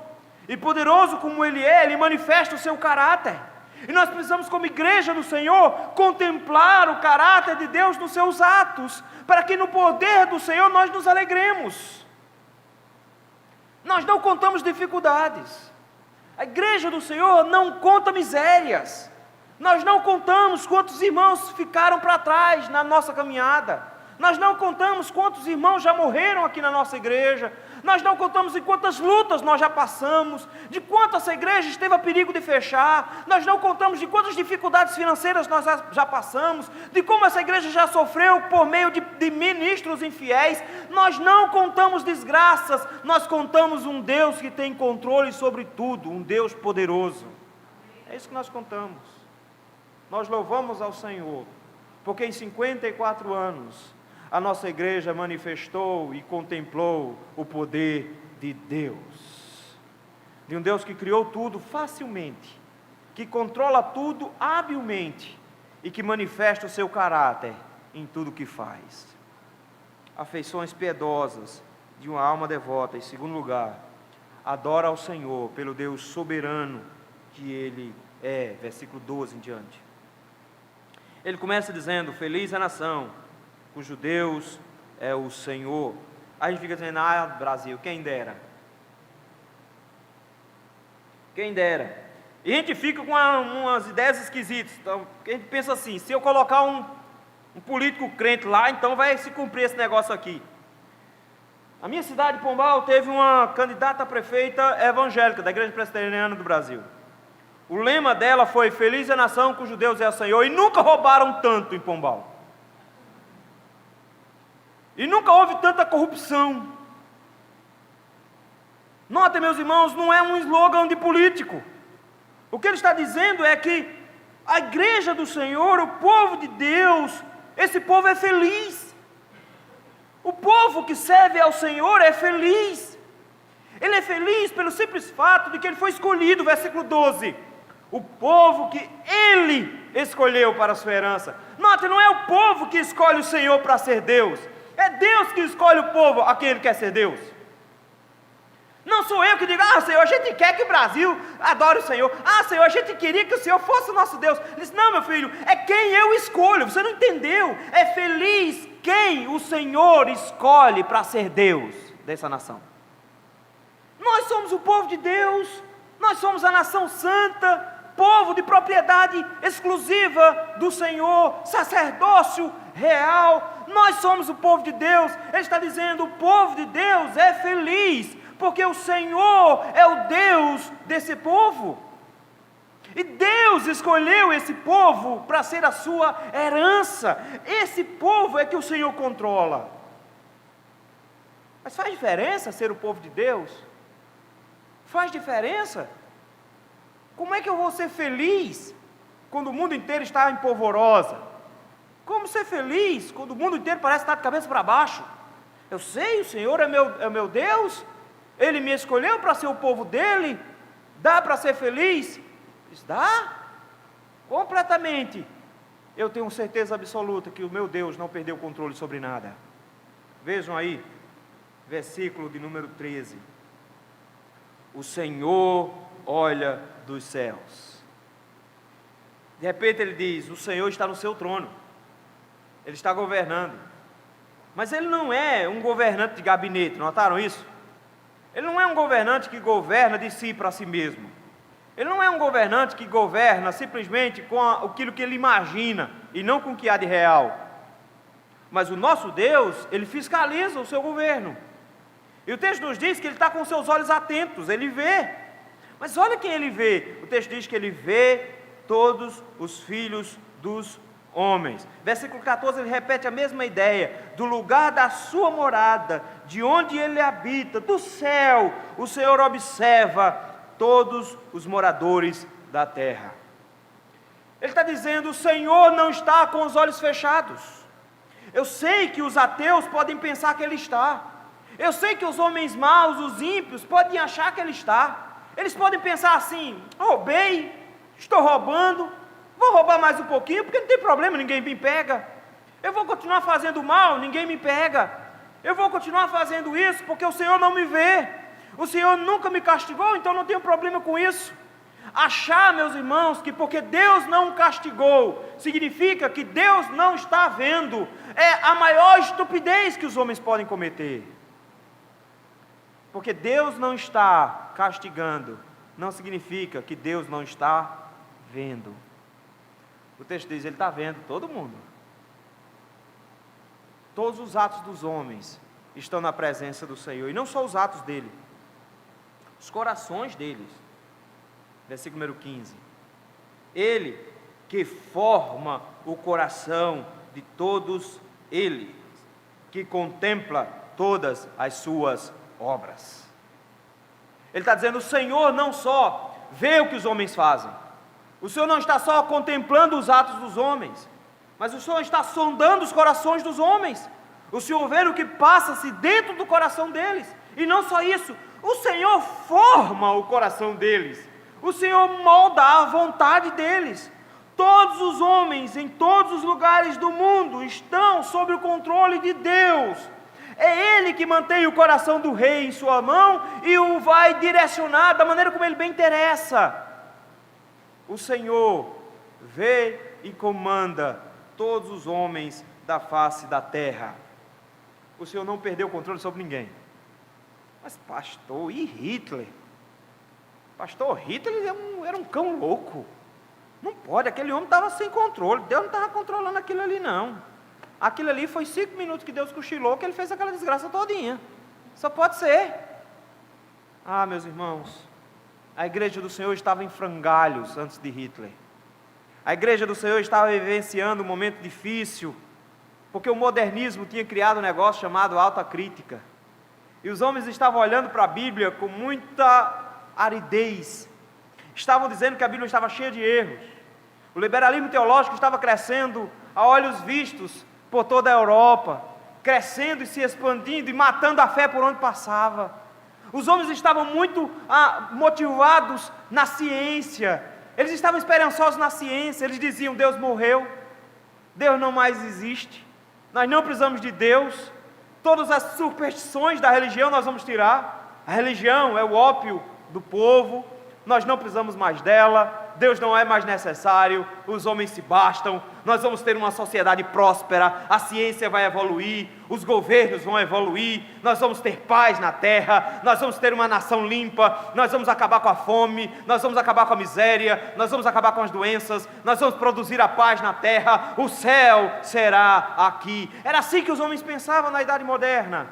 E poderoso como Ele é, Ele manifesta o seu caráter. E nós precisamos, como igreja do Senhor, contemplar o caráter de Deus nos seus atos, para que no poder do Senhor nós nos alegremos. Nós não contamos dificuldades. A igreja do Senhor não conta misérias. Nós não contamos quantos irmãos ficaram para trás na nossa caminhada. Nós não contamos quantos irmãos já morreram aqui na nossa igreja. Nós não contamos em quantas lutas nós já passamos, de quanto essa igreja esteve a perigo de fechar. Nós não contamos de quantas dificuldades financeiras nós já passamos, de como essa igreja já sofreu por meio de ministros infiéis. Nós não contamos desgraças, nós contamos um Deus que tem controle sobre tudo, um Deus poderoso. É isso que nós contamos. Nós louvamos ao Senhor, porque em 54 anos, a nossa igreja manifestou e contemplou o poder de Deus. De um Deus que criou tudo facilmente, que controla tudo habilmente e que manifesta o seu caráter em tudo que faz. Afeições piedosas de uma alma devota. Em segundo lugar, adora ao Senhor pelo Deus soberano que Ele é. Versículo 12 em diante. Ele começa dizendo: feliz a nação cujo Deus é o Senhor. Aí a gente fica dizendo: Brasil, quem dera. Quem dera. E a gente fica com umas ideias esquisitas. Então, a gente pensa assim: se eu colocar um político crente lá, então vai se cumprir esse negócio aqui. A minha cidade, Pombal, teve uma candidata a prefeita evangélica da Igreja Presbiteriana do Brasil. O lema dela foi: feliz a nação cujo Deus é o Senhor. E nunca roubaram tanto em Pombal. E nunca houve tanta corrupção. Notem, meus irmãos, não é um slogan de político. O que ele está dizendo é que a igreja do Senhor, o povo de Deus, esse povo é feliz. O povo que serve ao Senhor é feliz. Ele é feliz pelo simples fato de que ele foi escolhido, versículo 12. O povo que ele escolheu para a sua herança. Note, não é o povo que escolhe o Senhor para ser Deus. É Deus que escolhe o povo a quem ele quer ser Deus. Não sou eu que digo, Senhor, a gente quer que o Brasil adore o Senhor. Senhor, a gente queria que o Senhor fosse o nosso Deus. Ele disse, não, meu filho, é quem eu escolho. Você não entendeu? É feliz quem o Senhor escolhe para ser Deus dessa nação. Nós somos o povo de Deus. Nós somos a nação santa, povo de propriedade exclusiva do Senhor, sacerdócio real. Nós somos o povo de Deus. Ele está dizendo, o povo de Deus é feliz, porque o Senhor é o Deus desse povo. E Deus escolheu esse povo para ser a sua herança. Esse povo é que o Senhor controla. Mas faz diferença ser o povo de Deus? Faz diferença? Como é que eu vou ser feliz quando o mundo inteiro está em polvorosa? Como ser feliz quando o mundo inteiro parece estar de cabeça para baixo? Eu sei, o Senhor é meu Deus, Ele me escolheu para ser o povo dEle. Dá para ser feliz? Dá, completamente. Eu tenho certeza absoluta que o meu Deus não perdeu o controle sobre nada. Vejam aí, versículo de número 13. O Senhor olha dos céus. De repente ele diz, o Senhor está no seu trono, Ele está governando. Mas Ele não é um governante de gabinete, notaram isso? Ele não é um governante que governa de si para si mesmo. Ele não é um governante que governa simplesmente com aquilo que ele imagina e não com o que há de real. Mas o nosso Deus, Ele fiscaliza o seu governo. E o texto nos diz que Ele está com seus olhos atentos, Ele vê. Mas olha quem Ele vê. O texto diz que Ele vê todos os filhos dos homens. Versículo 14, ele repete a mesma ideia. Do lugar da sua morada, de onde Ele habita, do céu, o Senhor observa todos os moradores da terra. Ele está dizendo, o Senhor não está com os olhos fechados. Eu sei que os ateus podem pensar que Ele está. Eu sei que os homens maus, os ímpios, podem achar que Ele está. Eles podem pensar assim, roubei, estou roubando, vou roubar mais um pouquinho, porque não tem problema, ninguém me pega. Eu vou continuar fazendo mal, ninguém me pega. Eu vou continuar fazendo isso, porque o Senhor não me vê. O Senhor nunca me castigou, então não tenho problema com isso. Achar, meus irmãos, que porque Deus não castigou, significa que Deus não está vendo, é a maior estupidez que os homens podem cometer. Porque Deus não está castigando, não significa que Deus não está vendo. O texto diz, Ele está vendo todo mundo. Todos os atos dos homens estão na presença do Senhor, e não só os atos dele, os corações deles. Versículo número 15. Ele que forma o coração de todos eles, que contempla todas as suas obras. Ele está dizendo, o Senhor não só vê o que os homens fazem, o Senhor não está só contemplando os atos dos homens, mas o Senhor está sondando os corações dos homens. O Senhor vê o que passa-se dentro do coração deles, e não só isso, o Senhor forma o coração deles, o Senhor molda a vontade deles. Todos os homens em todos os lugares do mundo estão sob o controle de Deus. É Ele que mantém o coração do rei em sua mão e o vai direcionar da maneira como Ele bem interessa. O Senhor vê e comanda todos os homens da face da terra. O Senhor não perdeu o controle sobre ninguém. Mas pastor, e Hitler? Pastor, Hitler era um cão louco. Não pode, aquele homem estava sem controle. Deus não estava controlando aquilo ali não. Aquilo ali foi 5 minutos que Deus cochilou, que Ele fez aquela desgraça todinha. Só pode ser. Meus irmãos, a igreja do Senhor estava em frangalhos antes de Hitler. A igreja do Senhor estava vivenciando um momento difícil, porque o modernismo tinha criado um negócio chamado alta crítica. E os homens estavam olhando para a Bíblia com muita aridez. Estavam dizendo que a Bíblia estava cheia de erros. O liberalismo teológico estava crescendo a olhos vistos por toda a Europa, crescendo e se expandindo e matando a fé por onde passava. Os homens estavam muito motivados na ciência, eles estavam esperançosos na ciência. Eles diziam: Deus morreu, Deus não mais existe, nós não precisamos de Deus, todas as superstições da religião nós vamos tirar, a religião é o ópio do povo, nós não precisamos mais dela, Deus não é mais necessário, os homens se bastam, nós vamos ter uma sociedade próspera, a ciência vai evoluir, os governos vão evoluir, nós vamos ter paz na terra, nós vamos ter uma nação limpa, nós vamos acabar com a fome, nós vamos acabar com a miséria, nós vamos acabar com as doenças, nós vamos produzir a paz na terra, o céu será aqui. Era assim que os homens pensavam na Idade Moderna.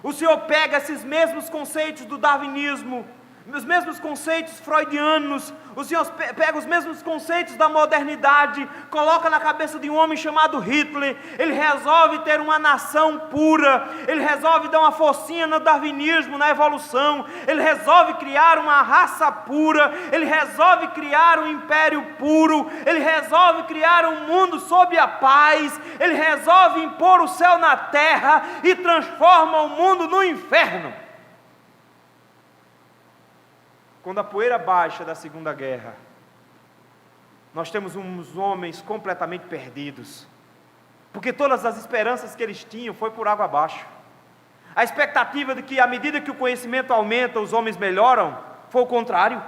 O Senhor pega esses mesmos conceitos do darwinismo, os mesmos conceitos freudianos, o Senhor pega os mesmos conceitos da modernidade, coloca na cabeça de um homem chamado Hitler. Ele resolve ter uma nação pura, ele resolve dar uma forcinha no darwinismo, na evolução, ele resolve criar uma raça pura, ele resolve criar um império puro, ele resolve criar um mundo sob a paz, ele resolve impor o céu na terra e transforma o mundo no inferno. Quando a poeira baixa da Segunda Guerra, nós temos uns homens completamente perdidos, porque todas as esperanças que eles tinham foi por água abaixo. A expectativa de que, à medida que o conhecimento aumenta, os homens melhoram, foi o contrário.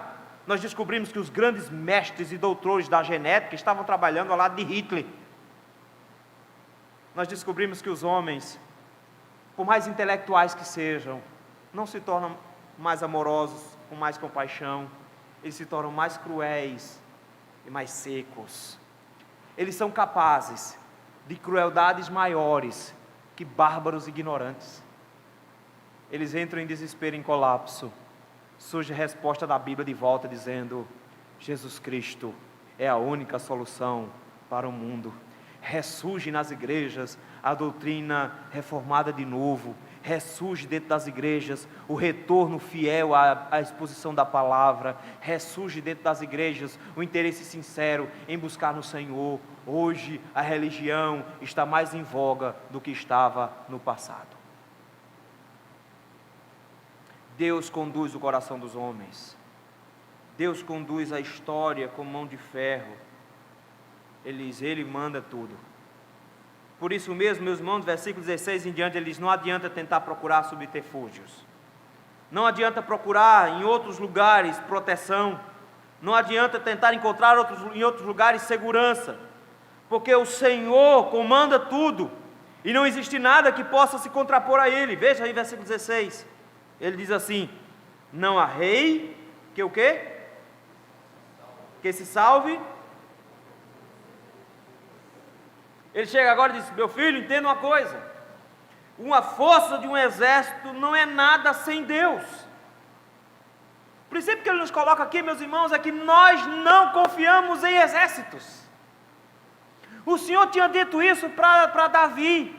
Nós descobrimos que os grandes mestres e doutores da genética estavam trabalhando ao lado de Hitler. Nós descobrimos que os homens, por mais intelectuais que sejam, não se tornam mais amorosos, com mais compaixão, eles se tornam mais cruéis e mais secos. Eles são capazes de crueldades maiores que bárbaros ignorantes. Eles entram em desespero, em colapso. Surge a resposta da Bíblia de volta dizendo: Jesus Cristo é a única solução para o mundo. Ressurge nas igrejas a doutrina reformada de novo, ressurge dentro das igrejas o retorno fiel à exposição da palavra, ressurge dentro das igrejas o interesse sincero em buscar no Senhor. Hoje a religião está mais em voga do que estava no passado. Deus conduz o coração dos homens, Deus conduz a história com mão de ferro. Ele manda tudo. Por isso mesmo, meus irmãos, versículo 16 em diante, ele diz: não adianta tentar procurar subterfúgios, não adianta procurar em outros lugares proteção, não adianta tentar encontrar em outros lugares segurança, porque o Senhor comanda tudo, e não existe nada que possa se contrapor a Ele. Veja aí versículo 16, ele diz assim: não há rei, que o quê? Que se salve. Ele chega agora e diz: meu filho, entenda uma coisa, uma força de um exército não é nada sem Deus. O princípio que ele nos coloca aqui, meus irmãos, é que nós não confiamos em exércitos. O Senhor tinha dito isso para Davi,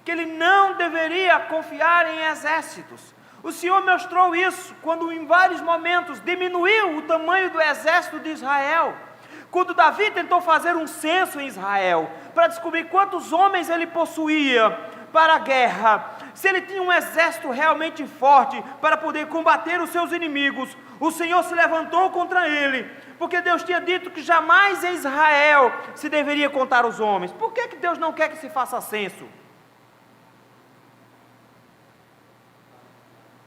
que ele não deveria confiar em exércitos. O Senhor mostrou isso quando em vários momentos diminuiu o tamanho do exército de Israel. Quando Davi tentou fazer um censo em Israel, para descobrir quantos homens ele possuía para a guerra, se ele tinha um exército realmente forte para poder combater os seus inimigos, o Senhor se levantou contra ele, porque Deus tinha dito que jamais em Israel se deveria contar os homens. Por que Deus não quer que se faça censo?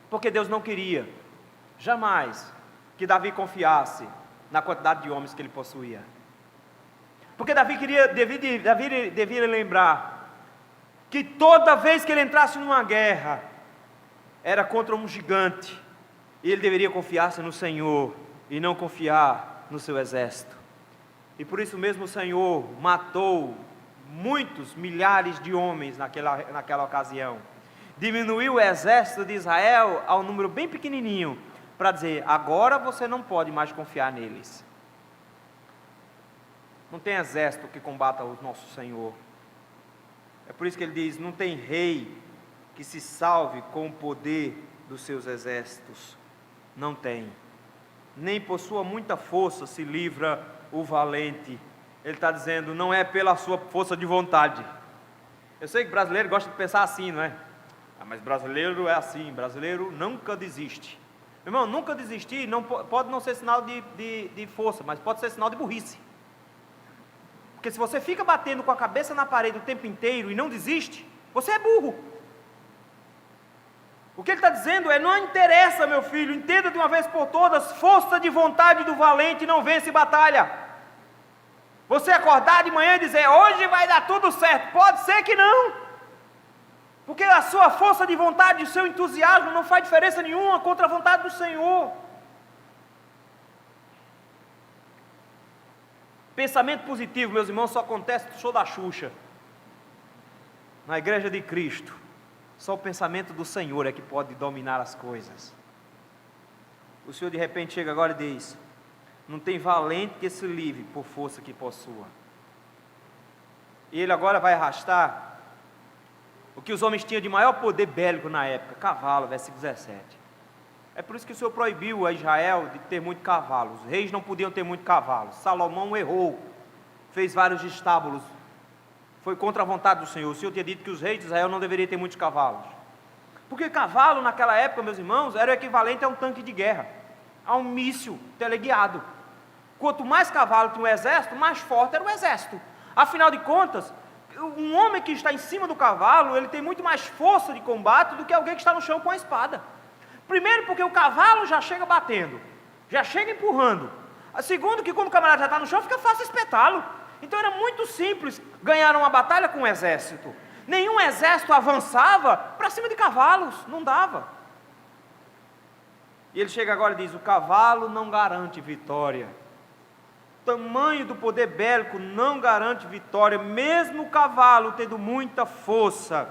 Porque Deus não queria, jamais, que Davi confiasse na quantidade de homens que ele possuía. Porque Davi deveria lembrar que toda vez que ele entrasse numa guerra, era contra um gigante, e ele deveria confiar-se no Senhor, e não confiar no seu exército. E por isso mesmo o Senhor matou muitos milhares de homens naquela ocasião, diminuiu o exército de Israel a um número bem pequenininho, para dizer: agora você não pode mais confiar neles. Não tem exército que combata o nosso Senhor. É por isso que ele diz: não tem rei que se salve com o poder dos seus exércitos. Não tem. Nem por sua muita força se livra o valente. Ele está dizendo: não é pela sua força de vontade. Eu sei que o brasileiro gosta de pensar assim, não é? Ah, mas brasileiro é assim, brasileiro nunca desiste. Meu irmão, nunca desistir não, pode não ser sinal de força, mas pode ser sinal de burrice. Porque se você fica batendo com a cabeça na parede o tempo inteiro e não desiste, você é burro. O que ele está dizendo é: não interessa, meu filho, entenda de uma vez por todas, força de vontade do valente não vence batalha. Você acordar de manhã e dizer, hoje vai dar tudo certo, pode ser que não. Porque a sua força de vontade, o seu entusiasmo não faz diferença nenhuma contra a vontade do Senhor. Pensamento positivo, meus irmãos, só acontece no show da Xuxa. Na igreja de Cristo, só o pensamento do Senhor é que pode dominar as coisas. O Senhor de repente chega agora e diz: não tem valente que se livre por força que possua. E ele agora vai arrastar o que os homens tinham de maior poder bélico na época, cavalo, versículo 17. É por isso que o Senhor proibiu a Israel de ter muito cavalo. Os reis não podiam ter muito cavalo. Salomão errou, fez vários estábulos, foi contra a vontade do Senhor. O Senhor tinha dito que os reis de Israel não deveriam ter muitos cavalos. Porque cavalo naquela época, meus irmãos, era o equivalente a um tanque de guerra, a um míssil teleguiado. Quanto mais cavalo tinha o exército, mais forte era o exército. Afinal de contas, um homem que está em cima do cavalo, ele tem muito mais força de combate do que alguém que está no chão com a espada. Primeiro, porque o cavalo já chega batendo, já chega empurrando. Segundo, que quando o camarada já está no chão, fica fácil espetá-lo. Então era muito simples ganhar uma batalha com um exército. Nenhum exército avançava para cima de cavalos, não dava. E ele chega agora e diz: o cavalo não garante vitória. O tamanho do poder bélico não garante vitória. Mesmo o cavalo tendo muita força,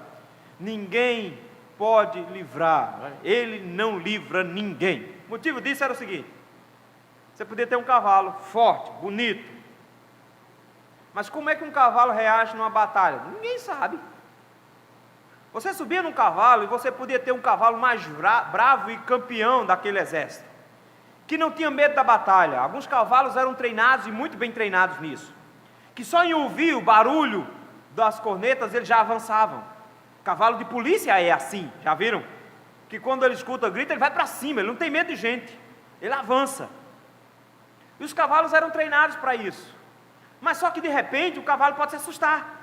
ninguém pode livrar. Ele não livra ninguém. O motivo disso era o seguinte: você podia ter um cavalo forte, bonito, mas como é que um cavalo reage numa batalha? Ninguém sabe. Você subia num cavalo e você podia ter um cavalo mais bravo e campeão daquele exército, que não tinha medo da batalha. Alguns cavalos eram treinados e muito bem treinados nisso, que só em ouvir o barulho das cornetas eles já avançavam. Cavalo de polícia é assim, já viram? Que quando ele escuta o grito, ele vai para cima, ele não tem medo de gente, ele avança. E os cavalos eram treinados para isso. Mas só que de repente o cavalo pode se assustar.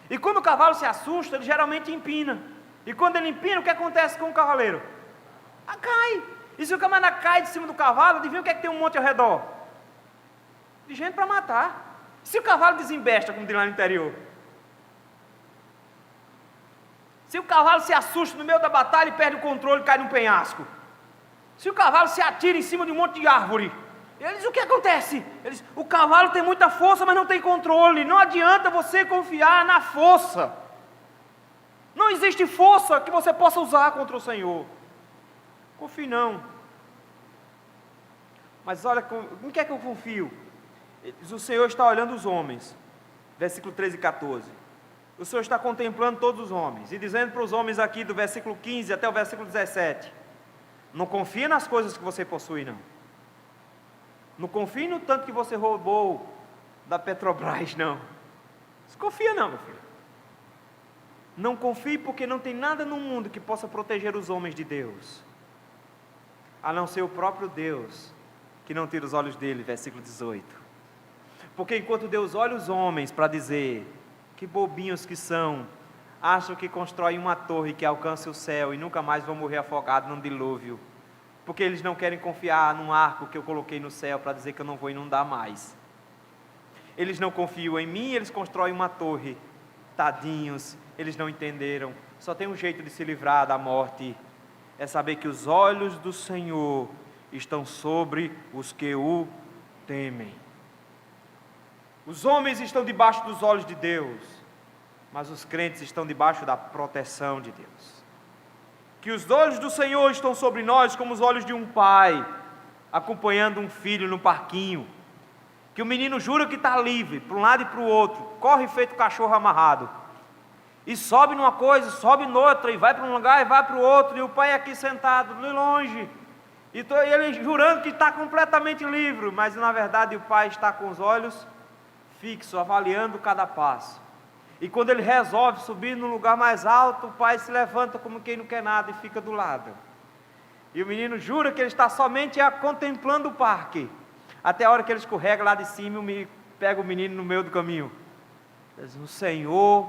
E quando o cavalo se assusta, ele geralmente empina. E quando ele empina, o que acontece com o cavaleiro? Cai. E se o camarada cai de cima do cavalo, adivinha o que é que tem um monte ao redor? De gente para matar. Se o cavalo desembesta, como diz lá no interior. Se o cavalo se assusta no meio da batalha e perde o controle e cai num penhasco. Se o cavalo se atira em cima de um monte de árvore. Eles, o que acontece? Eles, o cavalo tem muita força, mas não tem controle. Não adianta você confiar na força. Não existe força que você possa usar contra o Senhor. Confie não. Mas olha, em que é que eu confio? O Senhor está olhando os homens. Versículo 13 e 14. O Senhor está contemplando todos os homens. E dizendo para os homens aqui do versículo 15 até o versículo 17. Não confie nas coisas que você possui, não. Não confie no tanto que você roubou da Petrobras, não. Desconfia não, meu filho. Não confie, porque não tem nada no mundo que possa proteger os homens de Deus, a não ser o próprio Deus, que não tira os olhos dele, versículo 18. Porque enquanto Deus olha os homens para dizer, que bobinhos que são, acham que constroem uma torre que alcança o céu e nunca mais vão morrer afogados num dilúvio, porque eles não querem confiar num arco que eu coloquei no céu para dizer que eu não vou inundar mais. Eles não confiam em mim, eles constroem uma torre. Tadinhos, eles não entenderam. Só tem um jeito de se livrar da morte, é saber que os olhos do Senhor estão sobre os que o temem. Os homens estão debaixo dos olhos de Deus, mas os crentes estão debaixo da proteção de Deus. Que os olhos do Senhor estão sobre nós como os olhos de um pai acompanhando um filho no parquinho, que o menino jura que está livre para um lado e para o outro, corre feito cachorro amarrado, e sobe numa coisa, sobe noutra, e vai para um lugar e vai para o outro, e o pai aqui sentado de longe, e ele jurando que está completamente livre, mas na verdade o pai está com os olhos fixos, avaliando cada passo. E quando ele resolve subir no lugar mais alto, o pai se levanta como quem não quer nada e fica do lado. E o menino jura que ele está somente contemplando o parque, até a hora que ele escorrega lá de cima e pega o menino no meio do caminho. Diz: o Senhor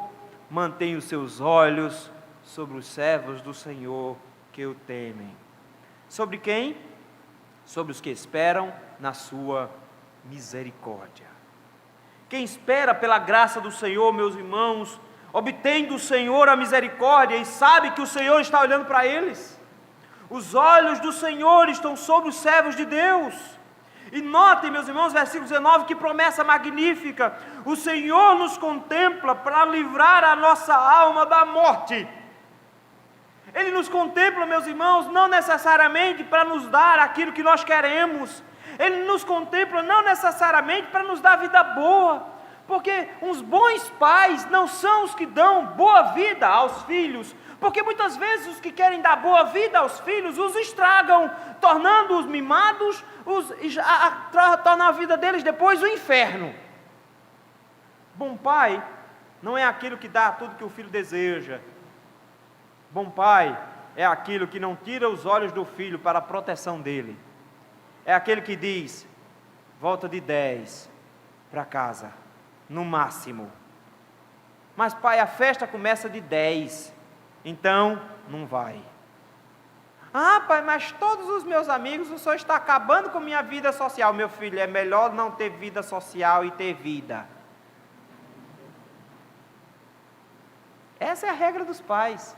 mantém os seus olhos sobre os servos do Senhor que o temem. Sobre quem? Sobre os que esperam na sua misericórdia. Quem espera pela graça do Senhor, meus irmãos, obtém do Senhor a misericórdia e sabe que o Senhor está olhando para eles. Os olhos do Senhor estão sobre os servos de Deus. E notem, meus irmãos, versículo 19, que promessa magnífica. O Senhor nos contempla para livrar a nossa alma da morte. Ele nos contempla, meus irmãos, não necessariamente para nos dar aquilo que nós queremos. Ele nos contempla não necessariamente para nos dar vida boa, porque uns bons pais não são os que dão boa vida aos filhos, porque muitas vezes os que querem dar boa vida aos filhos os estragam, tornando-os mimados, tornando a vida deles depois o inferno. Bom pai não é aquilo que dá tudo que o filho deseja. Bom pai é aquilo que não tira os olhos do filho para a proteção dele. É aquele que diz: volta de 10 para casa, no máximo. Mas pai, a festa começa de 10, então não vai. Ah pai, mas todos os meus amigos, o senhor está acabando com minha vida social. Meu filho, é melhor não ter vida social e ter vida. Essa é a regra dos pais.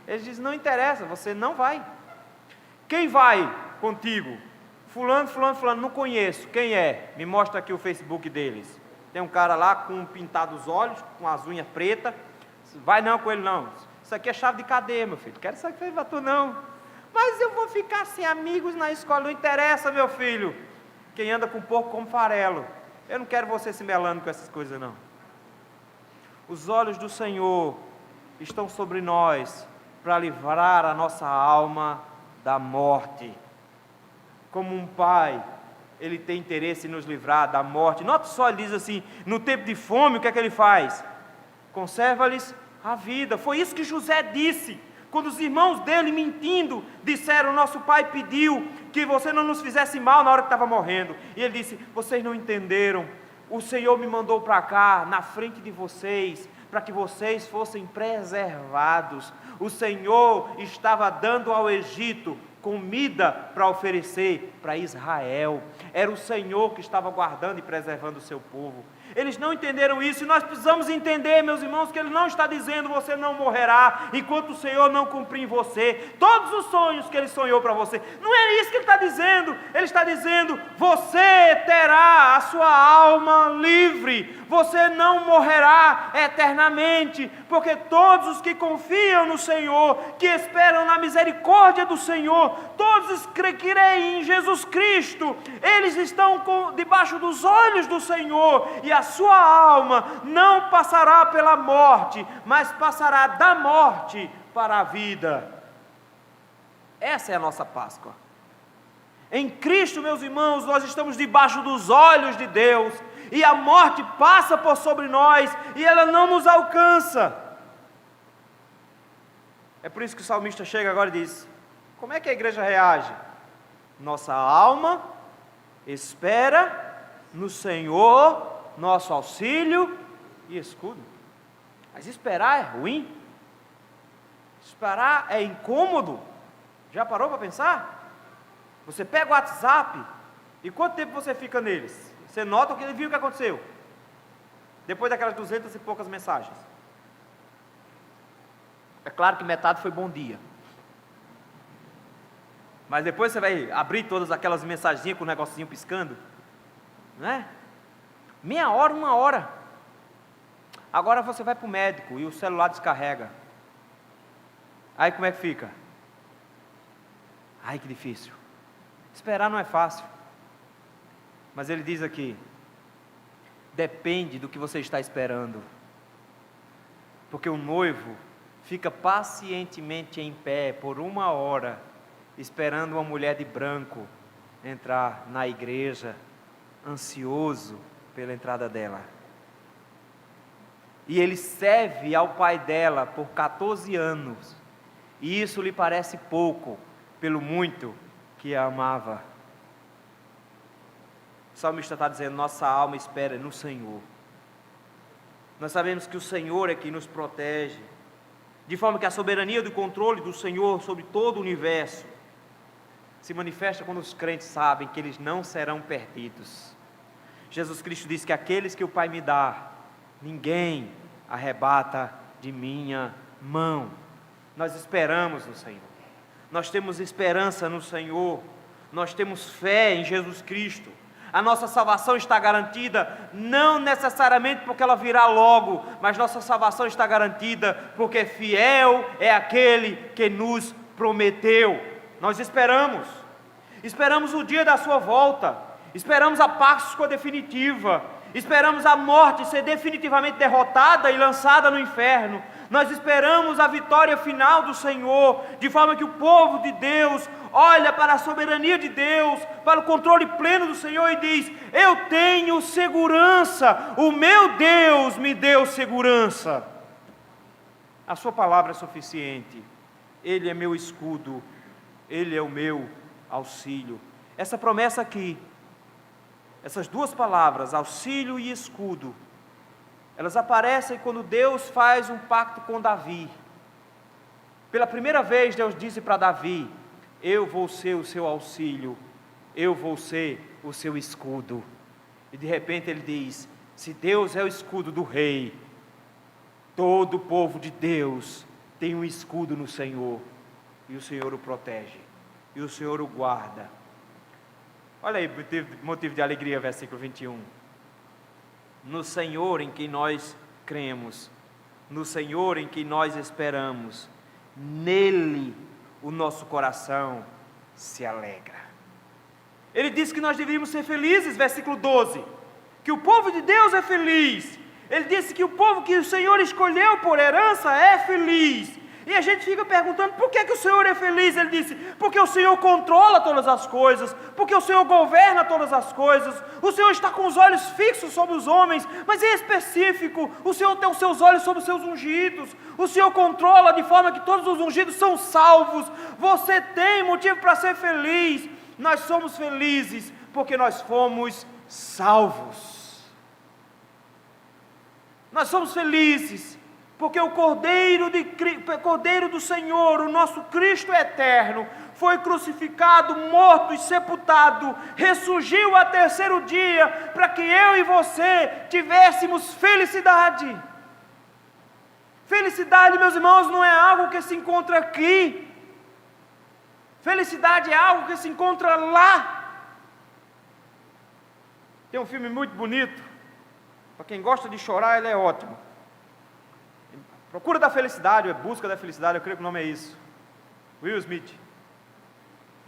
Eles dizem: não interessa, você não vai. Quem vai contigo? Fulano, fulano, fulano, não conheço. Quem é? Me mostra aqui o Facebook deles. Tem um cara lá com pintado os olhos, com as unhas pretas. Vai não com ele não. Isso aqui é chave de cadeia, meu filho. Quero saber que para tu não. Mas eu vou ficar sem amigos na escola. Não interessa, meu filho. Quem anda com porco come farelo. Eu não quero você se melando com essas coisas não. Os olhos do Senhor estão sobre nós para livrar a nossa alma da morte. Como um pai, ele tem interesse em nos livrar da morte. Note só, ele diz assim: no tempo de fome, o que é que ele faz? Conserva-lhes a vida. Foi isso que José disse, quando os irmãos dele, mentindo, disseram: nosso pai pediu que você não nos fizesse mal na hora que estava morrendo. E ele disse: vocês não entenderam, o Senhor me mandou para cá, na frente de vocês, para que vocês fossem preservados. O Senhor estava dando ao Egito comida para oferecer para Israel. Era o Senhor que estava guardando e preservando o seu povo. Eles não entenderam isso, e nós precisamos entender, meus irmãos, que Ele não está dizendo: você não morrerá enquanto o Senhor não cumprir em você todos os sonhos que Ele sonhou para você. Não é isso que Ele está dizendo. Ele está dizendo: você terá a sua alma livre, você não morrerá eternamente, porque todos os que confiam no Senhor, que esperam na misericórdia do Senhor, todos os que creem em Jesus Cristo, eles estão debaixo dos olhos do Senhor, e a sua alma não passará pela morte, mas passará da morte para a vida. Essa é a nossa Páscoa. Em Cristo, meus irmãos, nós estamos debaixo dos olhos de Deus, e a morte passa por sobre nós, e ela não nos alcança. É por isso que o salmista chega agora e diz: como é que a igreja reage? Nossa alma espera no Senhor, nosso auxílio e escudo. Mas esperar é ruim, esperar é incômodo. Já parou para pensar? Você pega o WhatsApp, e quanto tempo você fica neles? Você nota que ele viu o que aconteceu depois daquelas 200 e poucas mensagens. É claro que metade foi bom dia, mas depois você vai abrir todas aquelas mensagens com o negocinho piscando, não é? Meia hora, 1 hora. Agora você vai para o médico e o celular descarrega. Aí como é que fica? Ai, que difícil. Esperar não é fácil. Mas ele diz aqui: depende do que você está esperando. Porque o noivo fica pacientemente em pé por 1 hora, esperando uma mulher de branco entrar na igreja, ansioso pela entrada dela. E ele serve ao pai dela por 14 anos. E isso lhe parece pouco, pelo muito que a amava. O salmista está dizendo: nossa alma espera no Senhor. Nós sabemos que o Senhor é quem nos protege, de forma que a soberania do controle do Senhor sobre todo o universo se manifesta quando os crentes sabem que eles não serão perdidos. Jesus Cristo diz que aqueles que o Pai me dá, ninguém arrebata de minha mão. Nós esperamos no Senhor, nós temos esperança no Senhor, nós temos fé em Jesus Cristo. A nossa salvação está garantida, não necessariamente porque ela virá logo, mas nossa salvação está garantida porque fiel é aquele que nos prometeu. Nós esperamos o dia da sua volta, esperamos a Páscoa definitiva, esperamos a morte ser definitivamente derrotada e lançada no inferno. Nós esperamos a vitória final do Senhor, de forma que o povo de Deus olha para a soberania de Deus, para o controle pleno do Senhor e diz: eu tenho segurança, o meu Deus me deu segurança. A sua palavra é suficiente, Ele é meu escudo, Ele é o meu auxílio. Essa promessa aqui, essas duas palavras, auxílio e escudo, elas aparecem quando Deus faz um pacto com Davi. Pela primeira vez Deus disse para Davi: eu vou ser o seu auxílio, eu vou ser o seu escudo. E de repente ele diz: se Deus é o escudo do rei, todo o povo de Deus tem um escudo no Senhor, e o Senhor o protege, e o Senhor o guarda. Olha aí, motivo de alegria, versículo 21. No Senhor em quem nós cremos, no Senhor em quem nós esperamos, nele o nosso coração se alegra. Ele disse que nós deveríamos ser felizes, versículo 12, que o povo de Deus é feliz. Ele disse que o povo que o Senhor escolheu por herança é feliz. E a gente fica perguntando: por que o Senhor é feliz? Ele disse: porque o Senhor controla todas as coisas, porque o Senhor governa todas as coisas, o Senhor está com os olhos fixos sobre os homens, mas em específico, o Senhor tem os seus olhos sobre os seus ungidos, o Senhor controla de forma que todos os ungidos são salvos. Você tem motivo para ser feliz. Nós somos felizes porque nós fomos salvos. Nós somos felizes porque o Cordeiro do Senhor, o nosso Cristo eterno, foi crucificado, morto e sepultado, ressurgiu ao terceiro dia, para que eu e você tivéssemos felicidade. Felicidade, meus irmãos, não é algo que se encontra aqui. Felicidade é algo que se encontra lá. Tem um filme muito bonito, para quem gosta de chorar, ele é ótimo. Procura da Felicidade, ou Busca da Felicidade, eu creio que o nome é isso. Will Smith.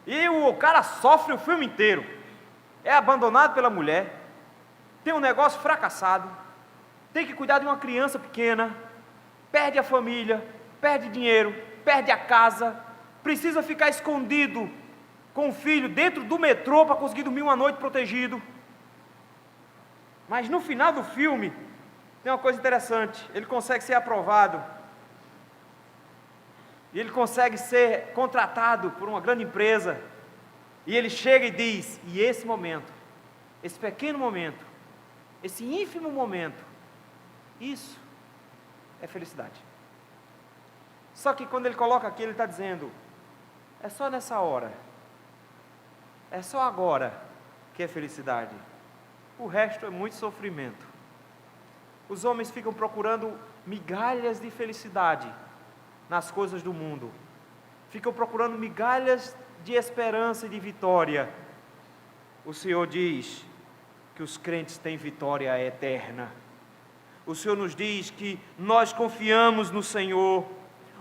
E o cara sofre o filme inteiro. É abandonado pela mulher, tem um negócio fracassado, tem que cuidar de uma criança pequena, perde a família, perde dinheiro, perde a casa, precisa ficar escondido com o filho dentro do metrô para conseguir dormir uma noite protegido. Mas no final do filme tem uma coisa interessante: ele consegue ser aprovado, e ele consegue ser contratado por uma grande empresa, e ele chega e diz: e esse momento, esse pequeno momento, esse ínfimo momento, isso é felicidade. Só que quando ele coloca aqui, ele está dizendo: é só nessa hora, é só agora que é felicidade, o resto é muito sofrimento. Os homens ficam procurando migalhas de felicidade nas coisas do mundo, ficam procurando migalhas de esperança e de vitória. O Senhor diz que os crentes têm vitória eterna. O Senhor nos diz que nós confiamos no Senhor,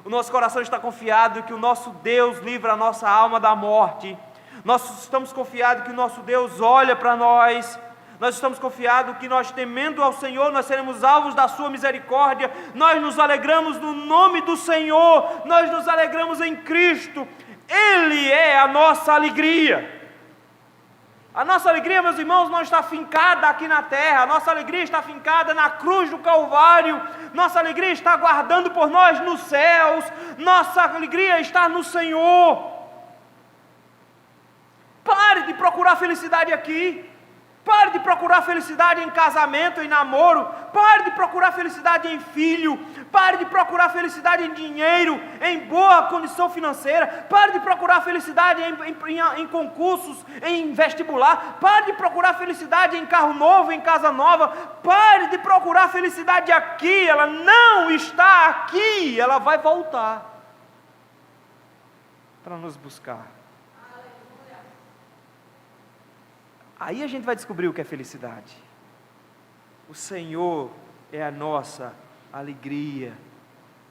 o nosso coração está confiado que o nosso Deus livra a nossa alma da morte. Nós estamos confiados que o nosso Deus olha para nós. Nós estamos confiados que nós, temendo ao Senhor, nós seremos alvos da sua misericórdia. Nós nos alegramos no nome do Senhor, nós nos alegramos em Cristo. Ele é a nossa alegria. A nossa alegria, meus irmãos, não está fincada aqui na terra, a nossa alegria está fincada na cruz do Calvário, nossa alegria está aguardando por nós nos céus, nossa alegria está no Senhor. Pare de procurar felicidade aqui. Pare de procurar felicidade em casamento, em namoro. Pare de procurar felicidade em filho. Pare de procurar felicidade em dinheiro, em boa condição financeira. Pare de procurar felicidade em concursos, em vestibular. Pare de procurar felicidade em carro novo, em casa nova. Pare de procurar felicidade aqui. Ela não está aqui. Ela vai voltar para nos buscar. Aí a gente vai descobrir o que é felicidade. O Senhor é a nossa alegria.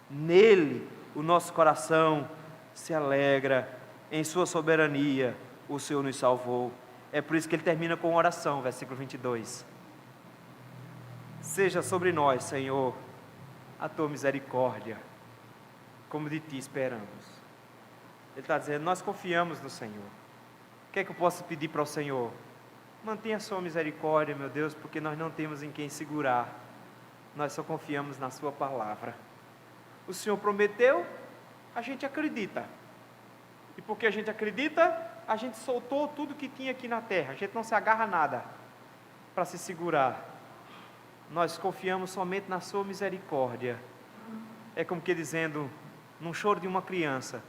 Nele o nosso coração se alegra. Em sua soberania o Senhor nos salvou. É por isso que ele termina com oração, versículo 22. Seja sobre nós, Senhor, a tua misericórdia, como de ti esperamos. Ele está dizendo, nós confiamos no Senhor. O que é que eu posso pedir para o Senhor? Mantenha a sua misericórdia, meu Deus, porque nós não temos em quem segurar. Nós só confiamos na sua palavra. O Senhor prometeu, a gente acredita. E porque a gente acredita, a gente soltou tudo que tinha aqui na terra. A gente não se agarra a nada para se segurar. Nós confiamos somente na sua misericórdia. É como que dizendo, num choro de uma criança,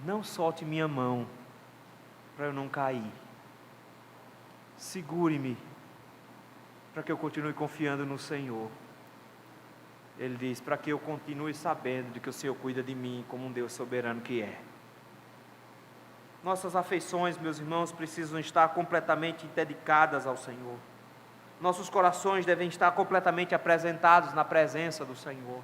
não solte minha mão para eu não cair. Segure-me, para que eu continue confiando no Senhor. Ele diz, para que eu continue sabendo de que o Senhor cuida de mim como um Deus soberano que é. Nossas afeições, meus irmãos, precisam estar completamente dedicadas ao Senhor. Nossos corações devem estar completamente apresentados na presença do Senhor.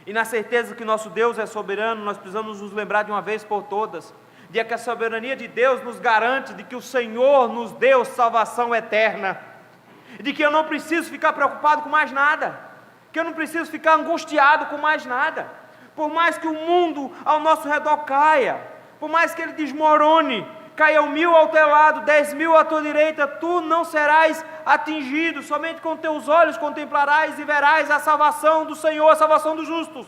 E na certeza que nosso Deus é soberano, nós precisamos nos lembrar de uma vez por todas, de que a soberania de Deus nos garante de que o Senhor nos deu salvação eterna, de que eu não preciso ficar preocupado com mais nada, que eu não preciso ficar angustiado com mais nada, por mais que o mundo ao nosso redor caia, por mais que ele desmorone, caia 1.000 ao teu lado, 10.000 à tua direita, tu não serás atingido, somente com teus olhos contemplarás e verás a salvação do Senhor, a salvação dos justos.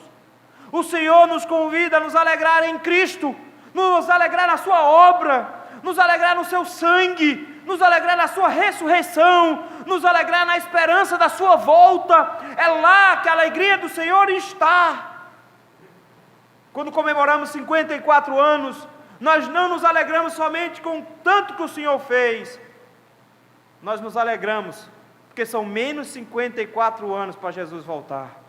O Senhor nos convida a nos alegrar em Cristo, nos alegrar na sua obra, nos alegrar no seu sangue, nos alegrar na sua ressurreição, nos alegrar na esperança da sua volta. É lá que a alegria do Senhor está. Quando comemoramos 54 anos, nós não nos alegramos somente com o tanto que o Senhor fez, nós nos alegramos porque são menos 54 anos para Jesus voltar,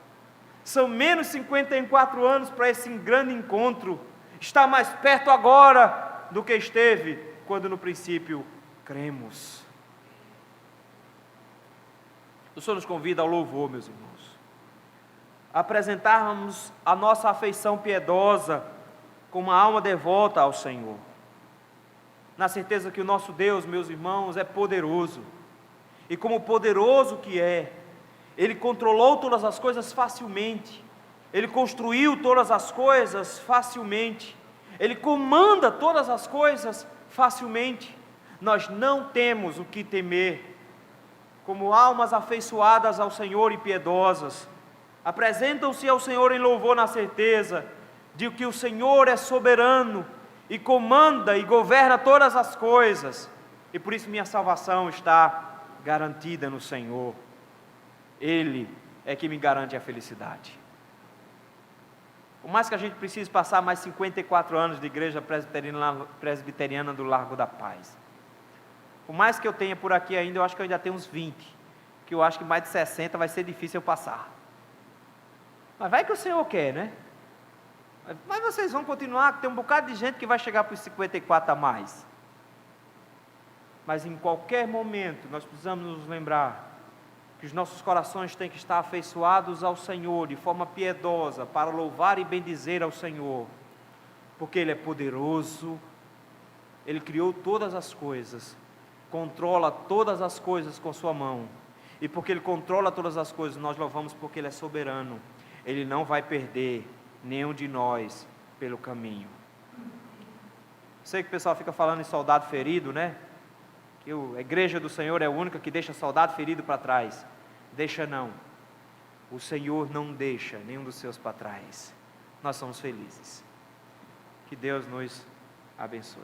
são menos 54 anos para esse grande encontro. Está mais perto agora do que esteve quando no princípio cremos. O Senhor nos convida ao louvor, meus irmãos, a apresentarmos a nossa afeição piedosa com uma alma devota ao Senhor, na certeza que o nosso Deus, meus irmãos, é poderoso, e como poderoso que é, Ele controlou todas as coisas facilmente, Ele construiu todas as coisas facilmente, Ele comanda todas as coisas facilmente. Nós não temos o que temer. Como almas afeiçoadas ao Senhor e piedosas, apresentam-se ao Senhor em louvor na certeza de que o Senhor é soberano e comanda e governa todas as coisas, e por isso minha salvação está garantida no Senhor. Ele é que me garante a felicidade. Por mais que a gente precise passar mais 54 anos de igreja presbiteriana do Largo da Paz, por mais que eu tenha por aqui ainda, eu acho que eu ainda tenho uns 20, que eu acho que mais de 60 vai ser difícil eu passar. Mas vai que o Senhor quer, né? Mas vocês vão continuar, tem um bocado de gente que vai chegar para os 54 a mais. Mas em qualquer momento nós precisamos nos lembrar que os nossos corações têm que estar afeiçoados ao Senhor de forma piedosa, para louvar e bendizer ao Senhor, porque Ele é poderoso, Ele criou todas as coisas, controla todas as coisas com sua mão, e porque Ele controla todas as coisas, nós louvamos porque Ele é soberano. Ele não vai perder nenhum de nós pelo caminho. Sei que o pessoal fica falando em soldado ferido, né? que a igreja do Senhor é a única que deixa soldado ferido para trás. Deixa não. O Senhor não deixa nenhum dos seus para trás. Nós somos felizes. Que Deus nos abençoe.